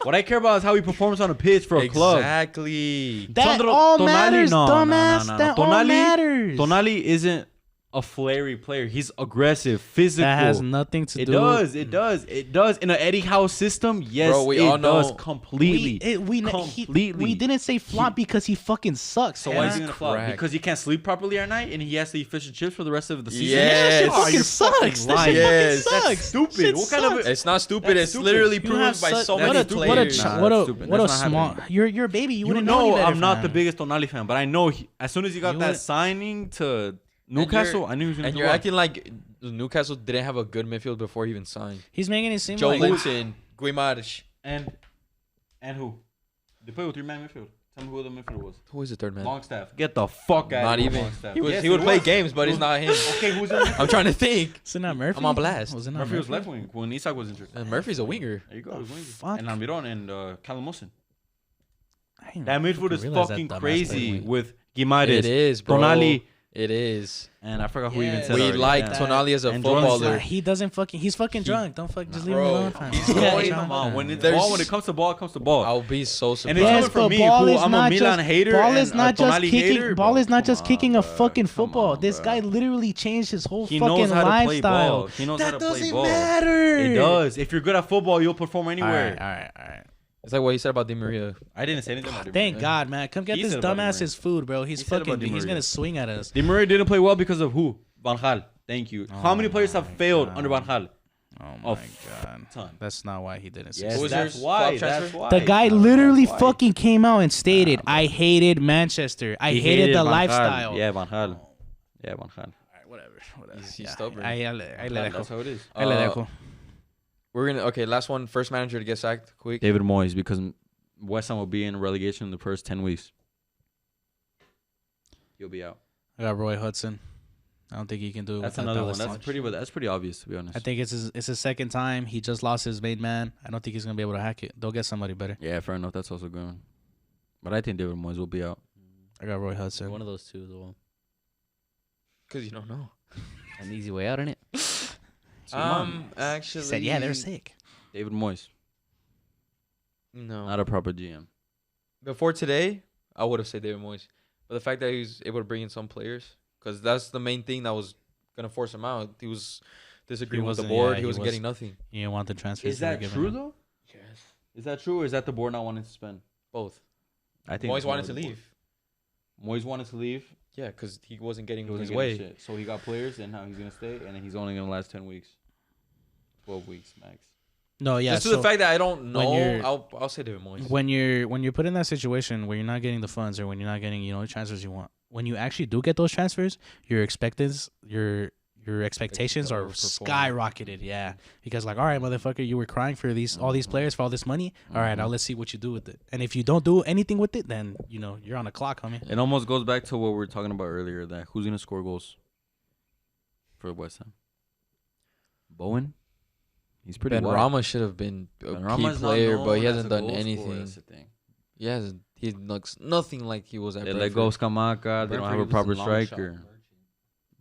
What I care about is how he performs on a pitch for a club. Exactly. That Sandro all Tonali, matters, no, dumbass. no. That all Tonali- matters. Tonali isn't a flary player. He's aggressive, physical. That has nothing to It do. does. It does. It does. In an Eddie Howe system, yes, Bro, we it all know- does completely. We didn't say flop because he fucking sucks. So why is he Hannah. gonna flop? Correct. Because he can't sleep properly at night and he has to eat fish and chips for the rest of the season. Yes. That shit Oh, fucking you're sucks. fucking That shit lying. Yes. fucking That's sucks. stupid. Shit What kind of- sucks. It's not stupid. That's It's stupid. literally You proven have by such- so what many a players. what a Nah, what that's a stupid. what a That's not small. happening. You're a baby. You You wouldn't know any know better, I'm not the fam. biggest Tonali fan, but I know as soon as he got You that would- signing to Newcastle, I knew he was gonna And do you're well. acting like Newcastle didn't have a good midfield before he even signed. He's making it seem Joe like Linton, Guimaraes. And who? They play with 3-man midfield. Tell me who the midfielder was. Who is the third man? Longstaff. Get the fuck out Not of here. even. Longstaff. He would, Yes, he would it play was. games, but it's not him. Okay, who's the I'm trying to think. Was it not Murphy? I'm on blast. Was it not Murphy was left wing when Isak was injured. Murphy's a winger. There you go. He was wing. Fuck. And Almiron and Callum Wilson. I didn't That midfield is realize fucking that dumbass crazy played wing. with Guimaraes, It is, bro. Tonali, It is. and I forgot who even Yes. said We already. like Yeah. Tonali as a And footballer. He doesn't fucking. He's fucking drunk. Don't fuck. Just leave him Bro, alone. fam. he's Yeah, going- John. Come on, when it's There's- ball, when it comes to ball, it comes to ball. I'll be so And surprised. it's Yes, coming from but me, ball who is I'm not a Milan just hater ball is and not a just Tonali kicking. hater, Ball bro. is not Come just kicking a on, bro. fucking Come football. on, This bro. guy literally changed his whole He fucking knows how to play ball. lifestyle. He knows how That to play doesn't ball. matter. It does. If you're good at football, you'll perform All anywhere. right, all right, all right. It's like what he said about Di Maria. I didn't say anything about Di Thank Maria. God, man. Come get He this said about Di dumbass Maria. his food, bro. He's He said about fucking. Di He's Maria. gonna swing at us. Di Maria didn't play well because of who? Van Gaal. Thank you. How many players have my failed God. under Van Gaal? Oh A my God. ton. That's not why he didn't. Yes, Who was that's yours? why. Flop That's transfer? why. The guy That's literally why. fucking came out and stated, "I hated Manchester. I He hated the Van Gaal. lifestyle." Yeah, Van Gaal. Yeah, Van Gaal. All right, whatever. He's stubborn. Ahí le That's dejo. how it is. Ahí le dejo. We're gonna last one. First manager to get sacked. Quick. David Moyes, because West Ham will be in relegation in the first 10 weeks. He'll be out. I got Roy Hudson. I don't think he can do it. That's without another one. Dallas. That's pretty obvious, to be honest. I think it's his second time. He just lost his main man. I don't think he's gonna be able to hack it. They'll get somebody better. Yeah, fair enough. That's also good. But I think David Moyes will be out. I got Roy Hudson. One of those two, though. Because you don't know. An easy way out in it. Actually, He said, "Yeah, they're sick." David Moyes, No. not a proper GM. Before today, I would have said David Moyes, but the fact that he was able to bring in some players, because that's the main thing that was gonna force him out. He was disagreeing with the wasn't- board. yeah, he he wasn't was- getting nothing. You didn't want the transfers. Is they were that giving true, him. though? Yes. Is that true, or is that the board not wanting to spend? Both. I think Moyes it's more wanted of to the board. leave. Moyes wanted to leave. Yeah, because he wasn't getting He wasn't his getting way. shit. So he got players, and now he's going to stay, and then he's only going to last 10 weeks. 12 weeks, max. No, yeah. Just to so the fact that I don't when know, you're- I'll say David Moyes. when you're put in that situation where you're not getting the funds or when you're not getting the transfers you want, when you actually do get those transfers, your expectations are skyrocketed. Yeah, because like, all right, motherfucker, you were crying for all these players for all this money. All right, now let's see what you do with it. And if you don't do anything with it, then you're on the clock, homie. It almost goes back to what we were talking about earlier, that who's going to score goals for West Ham? Bowen? He's pretty Ben wide. Rama should have been a key Benrahma's not player, but he known hasn't as a done goal anything. scorer, that's the thing. He looks nothing like he was at They Brentford. let go Scamaca. They don't have a Brentford proper was a long shot. striker.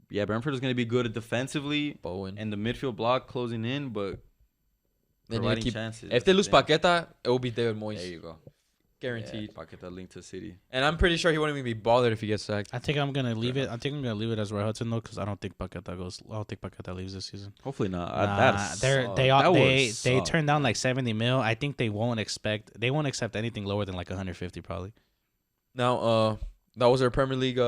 Yeah, Brentford is going to be good defensively Bowen. and the midfield block closing in, but Then you providing keep, chances. if that's they the lose thing. Paqueta, it will be David Moyes. There you go. Guaranteed. Yeah, Paqueta linked to City. And I'm pretty sure he won't even be bothered if he gets sacked. I think I'm gonna leave it. I think I'm gonna leave it as Roy Hudson though, because I don't think Paqueta leaves this season. Hopefully not. Nah, they turned down like 70 mil. I think they won't accept anything lower than like 150 probably. Now, that was our Premier League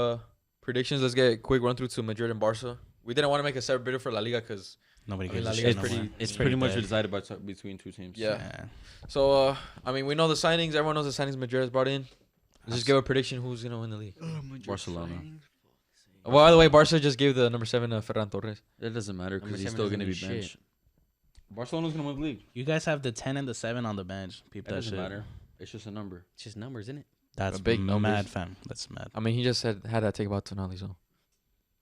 predictions. Let's get a quick run through to Madrid and Barca. We didn't want to make a separate video for La Liga because Nobody I mean, gives La a Liga shit is no pretty- more. It's pretty much dead. decided between two teams. Yeah. So, we know the signings. Everyone knows the signings Madrid has brought in. Let's just give a prediction who's going to win the league. Barcelona. Well, by the way, Barca just gave the number 7 Ferran Torres. It doesn't matter Number because he's 7 still going to be doesn't mean benched. Barcelona's going to win the league. You guys have the 10 and the 7 on the bench. Peep It that doesn't shit. matter. It's just a number. It's just numbers, isn't it? That's Big big numbers. mad, fam. That's mad. I mean, he just had that take about Tonali, so.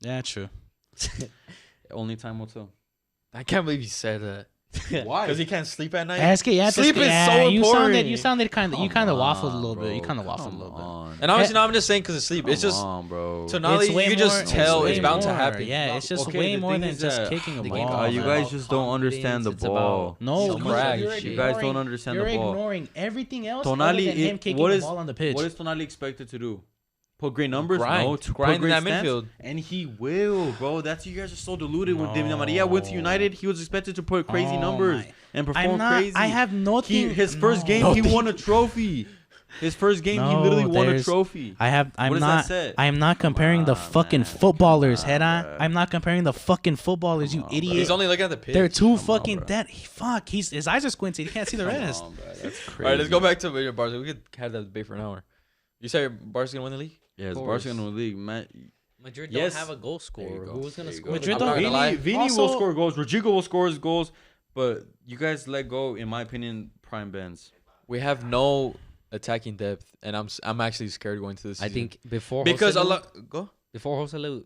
Yeah, true. Only time will tell. I can't believe he said that. Why? Because he can't sleep at night. Ask it. Yeah, Sleep is yeah, so you important. sounded kind of. You kind of waffled a Come little on, bit. You bro. kind of waffled a Come little bit. on. And obviously, now I'm just saying because of sleep. It's Come just on, bro. Tonali, you can just tell it's way bound to more. happen. Yeah, it's just Okay, way the more thing than is just that kicking a the ball. game you is man. guys just don't understand the It's about ball. No, So you- much brag. you're You guys don't ignoring- understand You're the ball. ignoring everything else Tonali, other than him kicking what the is ball on the pitch. what is Tonali expected to do? Put great numbers? Grind. No, to Grind put in great that stats? midfield. And he will, bro. That's you guys are so deluded. When Di Maria went to No. United, he was expected to put crazy Oh numbers my- and I'm perform not. crazy. I have nothing. His first game, No. he won a trophy. His first game, he No, literally won a there's- trophy. I'm What does not. that say? I am not comparing the on, fucking man. footballers, Come head on. on, I'm not comparing the fucking footballers, you Come on, idiot. bro. He's only looking at the pitch. They're too on, fucking bro. dead. Fuck, his eyes are squinted. He can't see the Come rest. on, bro. That's crazy. All right, let's go back to Barca. We could have that debate for an hour. You say Barca's going to win the league? Yeah, it's Of course. Barcelona league, man. Madrid Yes. don't have a goal There you scorer. go. Who's gonna There you score? go. Madrid I'm not don't. gonna lie. Vini Also- will score goals. Rodrigo will score his goals. But you guys let go, in my opinion, prime Benz. We have no attacking depth, and I'm actually scared going to this season. I think before because Joselu, before Joselu,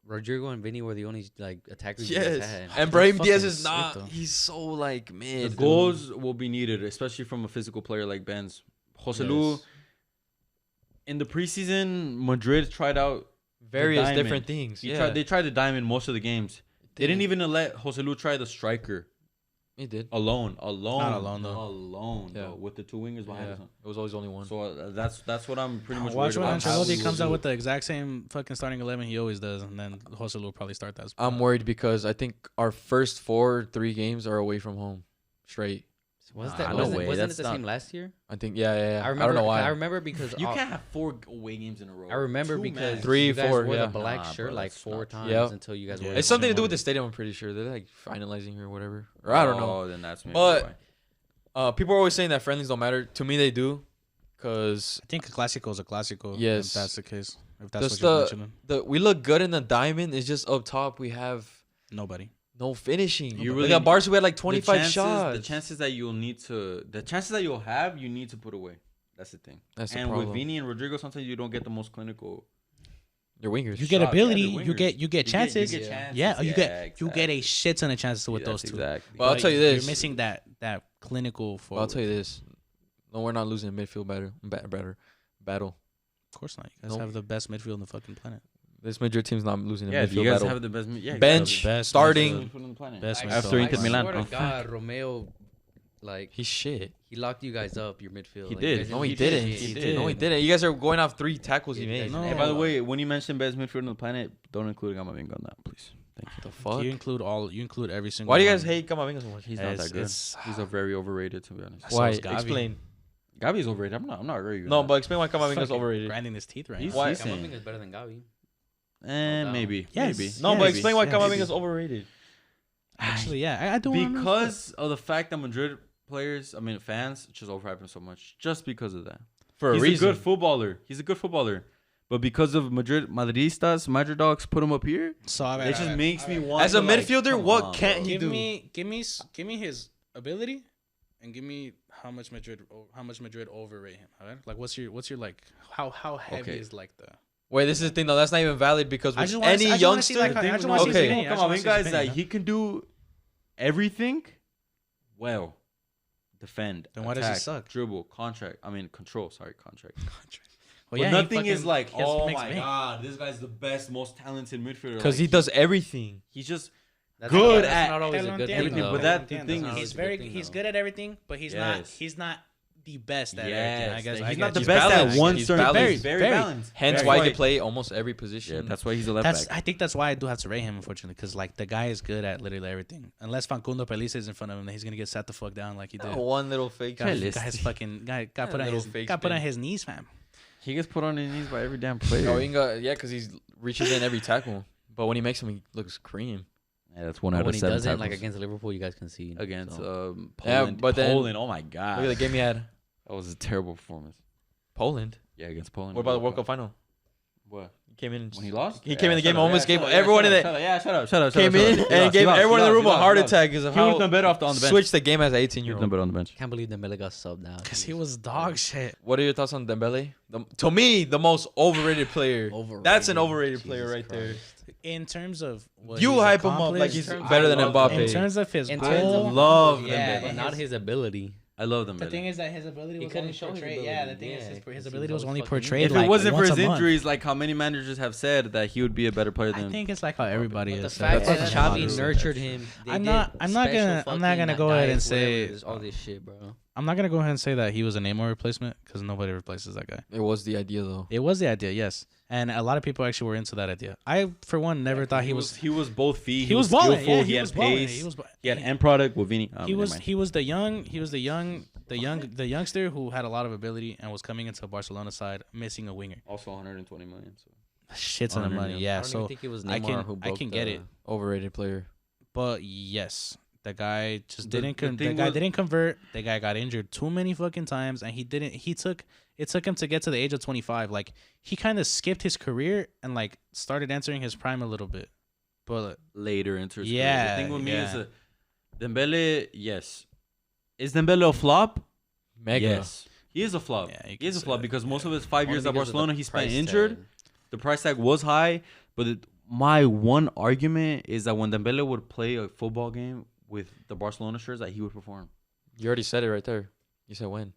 Rodrigo and Vinny were the only like attackers you guys had. and Brahim fucking Diaz is sick, not. though. He's so like The mid. goals will be needed, especially from a physical player like Benz. Joselu, Yes. in the preseason, Madrid tried out Various diamond. different things. They tried the diamond most of the games. They didn't even let Joselu try the striker He did. alone. Not alone, though. Alone, Yeah. though, with the two wingers behind Yeah. him. It was always only one. So that's what I'm pretty much Watch worried when about. How Ancelotti we comes will out do. with the exact same fucking starting 11 he always does, and then Joselu will probably start that. I'm worried because I think our first 3 games are away from home, straight. Was Nah, that no wasn't, way, wasn't it that's the not- same last year? I think yeah. I remember. I don't know why. I remember because You can't have 4 away games in a row. I remember Too because many. 3, you guys 4, wore yeah. the black Nah, shirt bro, like that's 4 not- times Yep. until you guys Yeah. wore. It's something to do with the the stadium. I'm pretty sure they're like finalizing here or whatever. Or I don't know. Oh, then that's maybe But- why. People are always saying that friendlies don't matter. To me, they do, because I think a Clásico is a Clásico. Yes. If that's the case. If that's Just what you're mentioning. we look good in the diamond. It's just up top we have Nobody. no finishing. You Look really- at Barca. We had like The 25 chances- shots. The chances that you'll have, you need to put away. That's the thing. That's the And problem. with Vini and Rodrigo, sometimes you don't get the most clinical. Your wingers. You get shot. ability. Yeah, the You wingers. get chances. You get Yeah. chances. Yeah, you get exactly. a shit ton of chances with Yeah, those that's two. Exactly. Well, I'll But tell you this. You're missing that clinical Well, forward. I'll tell you this. No, we're not losing a midfield battle. Of course not. You guys Nope. have the best midfield on the fucking planet. This Madrid team's not losing a Yeah, midfield you guys battle. have the best. Yeah, Bench, Best starting. Best After midfield. Inter Milan. I swear Oh, to God, Romeo, like He's shit. he locked you guys up. Your midfield. He Like, did. you guys No, he didn't do didn't. shit. He did. No, he didn't. You guys are going off 3 tackles he Yeah, made. you No. guys Hey, by the never- way, when you mention best midfielder on the planet, don't include Gamavinga on that, please. Thank you. The fuck? You include every single. Why do you one. guys hate Camavinga so much? He's Yeah, not it's- that good. it's- He's a very overrated, to be honest. So Why? is Gavi. Explain. Gavi's overrated. I'm not agreeing with No, that. but explain why Camavinga's Fucking overrated. grinding his teeth right He's now. Why- decent. Camavinga is better than Gavi. Maybe. Yes. Maybe. No, Yeah, but maybe. explain why Yeah, Camavinga's maybe. overrated. Actually, yeah, I don't. Because of the fact that Madrid fans just overhype him so much. Just because of that. For He's a reason. a good footballer. He's a good footballer. But because of Madridistas, Madrid dogs put him up here, So I it just makes me want As a to, like, midfielder, come what on, can't bro. he do? give me his ability, and give me how much Madrid overrate him. All right? Like what's your like how heavy Okay. is like the. Wait, this is the thing though. That's not even valid because I with just wanna any see- I just wanna see, youngster, like, I just wanna see his okay, opinion. I just wanna see his Camavinga is that opinion, he can do everything well. Defend, Then why does he attack, suck? dribble, control. Sorry, contract. Well, But he nothing is fucking- like, he has oh mixed my vein. god, this guy's the best, most talented midfielder. because Like, he does everything. he's just That's Good not, at that's not always a good thing. everything, though. but that- the thing That's not is- always a good thing, though. good at everything, but he's Yes. not the best at Yes, everything. I guess he's I not the get you. best balanced. at one He's certain balanced. thing. He's very balanced. Hence Very why right. he play almost every position. Yeah, that's why he's a left That's back. I think that's why I do have to rate him, unfortunately, because like the guy is good at literally everything. Unless Facundo Pellice is in front of him, then he's gonna get sat the fuck down like he did. One little fake. Guy, Pellice. guy's fucking guy got put on little his fake got put on spin. his knees, fam. He gets put on his knees by every damn player. No, Inga, yeah, because he reaches in every tackle. But when he makes him, he looks cream. Yeah, that's one But out when of he 7 doesn't, tackles. like against Liverpool, you guys can see against so. Yeah, Poland. but then- Poland, oh my god, Look at the game he had. that was a terrible performance. Poland. Yeah, against Poland. What about the World Cup final? What? He came in. When he lost? He came in the game, shut up. almost gave shut up. everyone in shut the up. Yeah, shut up. came in and gave everyone in the room a heart attack because of He would have how done better on the bench. switched the game as an He would have done 18-year-old. better on the bench. Can't believe Dembele got subbed now. Because he was dog shit. What are your thoughts on Dembele? To me, the most overrated player. That's an overrated player Jesus right there. Christ. In terms of what You he's hype him up like accomplished, he's I better than love Mbappe. in terms of his In goal, terms of love yeah, Dembele. But not his ability. I love them. the thing is that his ability He was couldn't only show his portrayed. ability. Yeah, the thing Yeah, is his because ability he was was only fucking- portrayed. if like it wasn't for once his a month. injuries, like how many managers have said that he would be a better player I than. think it's like how everybody But the is. fact That's that fucking Xavi true. nurtured him. they I'm did not special gonna fucking go ahead and diets, say- whatever, there's all this shit, bro. I'm not gonna go ahead and say that he was a Neymar replacement because nobody replaces that guy. It was the idea though. It was the idea, yes, and a lot of people actually were into that idea. I, for one, never thought he was. He was both feet. He was balling. skillful, Yeah, he he had was balling. pace. He was. He had end product with Vini. He was the youngster who had a lot of ability and was coming into Barcelona side missing a winger. also 120 million. So. Shit ton of 100 money, million. yeah. I don't even So, think it was I Neymar can- who I broke can get it. Overrated player. but yes, the guy just The- didn't. the The thing guy was- didn't convert. The guy got injured too many fucking times, and it took him to get to the age of 25. Like he kind of skipped his career and like started entering his prime a little bit, but Later into his Yeah, career. The thing with me is yeah. Dembele. Yes, is Dembele a flop? Mega. Yes, He is a flop. Yeah, you He is can a say flop that, because most yeah. of his 5 years Only at because of the Barcelona, he spent price injured. tag. The price tag was high, but my one argument is that when Dembele would play a football game with the Barcelona shirts, that he would perform. You already said it right there. You said when.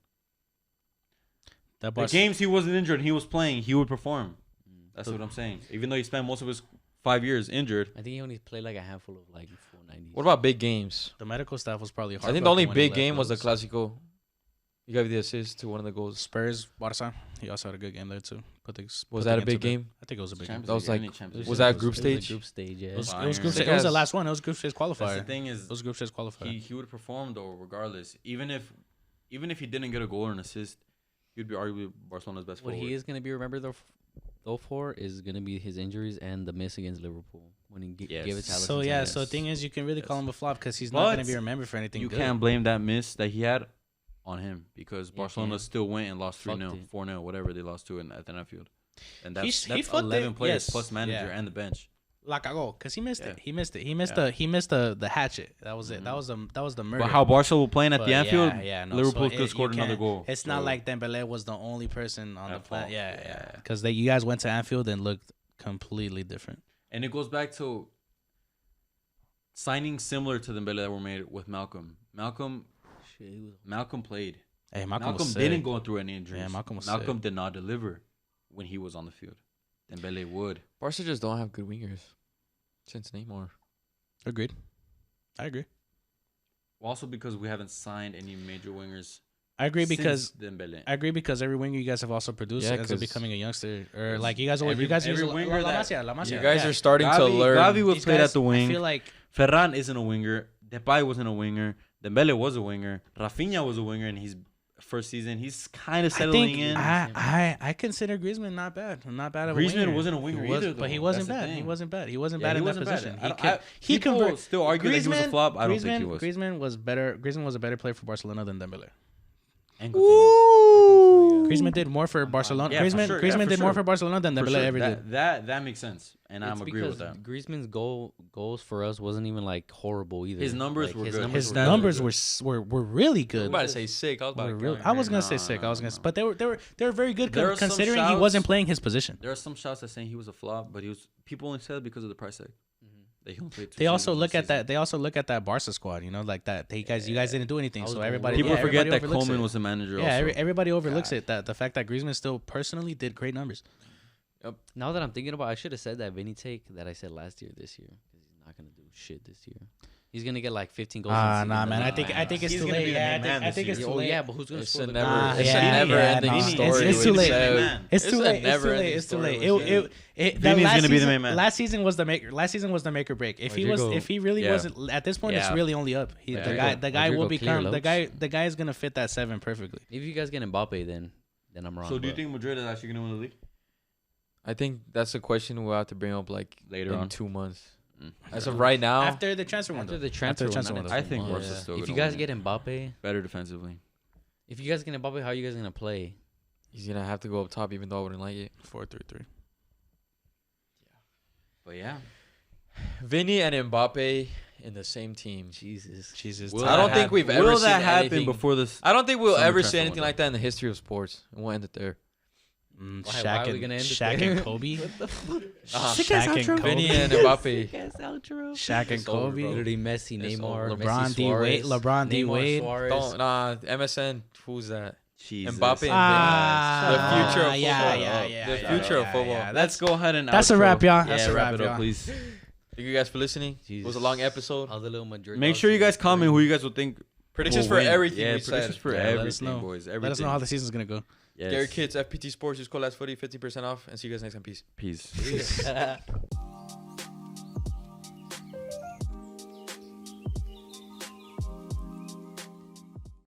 That The games he wasn't injured, he was playing, he would perform. That's So- what I'm saying. Even though he spent most of his 5 years injured, I think he only played like a handful of like 490s. What about big games? the medical staff was probably. I think the only heartbroken when he big left game was the those. Clásico. You gave the assist to one of the goals. Spurs, Barca. He also had a good game there too. Was that a big game? I think it was a big game. Champions That was League, like- any Champions was League. that group It was stage? a group stage, yeah. It was Bayern. group Sick stage. It was the as- last one. It was group stage That's qualifier. the thing is, It was group stage qualifier. he would perform though, regardless. Even if he didn't get a goal or an assist, he'd be arguably Barcelona's best What forward. he is gonna be remembered though for is gonna be his injuries and the miss against Liverpool when he Yes. gave it to Alisson. So yeah, Yes. so the thing is, you can really call Yes. him a flop because he's not But gonna be remembered for anything You good. can't blame that miss that he had on him because You Barcelona can't. still went and lost Fucked 3-0, it. 4-0, whatever they lost to at the Anfield. And He that's fucked 11 it, players yes. plus manager Yeah. and the bench. La cagó because he missed Yeah. it. He missed it. He missed Yeah. the hatchet. That was it. Mhm. That was the murder. But how Barca were playing at But the Anfield, no. Liverpool So could have scored you another can't- goal. It's not So- like Dembele was the only person on the At planet. fault. Yeah, Yeah. yeah. Because you guys went to Anfield and looked completely different. And it goes back to signings similar to Dembele that were made with Malcolm. Malcolm played. Hey, Malcolm was didn't sick. go through any injuries. Yeah, Malcolm was Malcolm sick. did not deliver when he was on the field. Dembele would. Barca just don't have good wingers since Neymar. Agreed. I agree. Also because we haven't signed any major wingers. I agree because since Dembele. I agree because every winger you guys have also produced Yeah, ends up 'cause becoming a youngster, or Yes. like you guys Every use winger La that- Masia, La Masia. You guys yeah. are starting to learn. Gavi was These played guys, at the wing. I feel like Ferran isn't a winger. Depay wasn't a winger. Dembele was a winger. Rafinha was a winger in his first season. He's kind of I settling think in. I consider Griezmann not bad. Not bad of a Griezmann winger. wasn't a winger either, but he though. wasn't That's the bad. He thing. wasn't bad. He wasn't Yeah, bad he in that wasn't bad. position. I don't- He people convert. still argue that he was a flop. I don't think he was. Griezmann was better. Griezmann was a better player for Barcelona than Dembele. And Coutinho. Griezmann did more for Barcelona. Yeah, for Griezmann, sure. Yeah, Griezmann for did more sure. for Barcelona than For Dembele sure. ever did. That makes sense, and I'm It's agree with because that. Griezmann's goals for us wasn't even like horrible either. His numbers Like, were good. His Numbers numbers were were really I'm good. about to say sick. I was about to Really, cry. I was gonna say No, sick. no, I was gonna, no. but they were very good There are some considering he shouts- wasn't playing his position. There are some shouts that saying he was a flop, but people only said it because of the price tag. That he only played 2 They also seasons look this at that. season. They also look at that Barca squad. You know, like that. You guys didn't do anything, I was so gonna everybody. worry People yeah, forget that overlooks Coleman it. was the manager. Yeah, also. everybody overlooks God. it. That the fact that Griezmann still personally did great numbers. Now that I'm thinking about it, I should have said that Vinny take that I said last year this year. Because he's not going to do shit this year. He's going to get like 15 goals. Ah, in nah, season. man. I Nah, think it's he's too gonna late. be the Yeah, main man I think this it's year. too Oh, late. yeah, but who's going to It's score a the never- goals? it's a Yeah, never-ending no, story. It's with too late. Seb. Man. It's It's too a late. It's too never-ending late. It's too story late. with Seb. Last Vinny's gonna be the season- main man. Last season was the make. Last season was the make or break. If he was, Rodrigo. if he really Yeah. wasn't at this point, it's Yeah. really only up. Yeah. The guy will Rodrigo become clear the guy is gonna fit that 7 perfectly. If you guys get Mbappe, then I'm wrong. So do you but- think Madrid is actually gonna win the league I think that's a question we'll have to bring up like later in on? 2 months. Mm. As of right now, After the transfer window. After the transfer, transfer window, window. I think yeah. Barca's still If gonna you guys win. get Mbappe, Better defensively. if you guys get Mbappe, how are you guys gonna play? he's gonna have to go up top, even though I wouldn't like it. 4-3-3. But yeah, Vinny and Mbappe in the same team. Jesus. Will I don't that think hap- we've ever Will seen that happen anything- before this? I don't think we'll Summer ever transfer see anything window. like that in the history of sports. And we'll end it there. Why Shaq are we gonna and end it Shaq there? and Kobe. Uh-huh. Shaq and Vinny Kobe. and Mbappe. Shaq and It's over, Kobe. bro. Literally Messi, It's Neymar, over. LeBron Messi, D. Wade. Suarez, LeBron D. Neymar, Wade. Suarez. Don't MSN. Who's that? Jesus. Mbappe and Ah, The future of yeah, football. yeah, yeah, The yeah, future of yeah, football. yeah. Let's go ahead and. That's a outro. wrap, y'all. Yeah, That's a wrap wrap, it up, y'all. please. Thank you guys for listening. It was a long episode. All the little Madrid. Make dogs sure you in guys the comment spring. who you guys will think. Predictions will for win. everything Yeah, we predictions said. for Yeah, let us everything, know. boys. Everything. Let us know how the season's gonna go. Yes. Gary Kids, FPT Sports. Use code Ladsfooty, 50% off. And see you guys next time. Peace. Peace.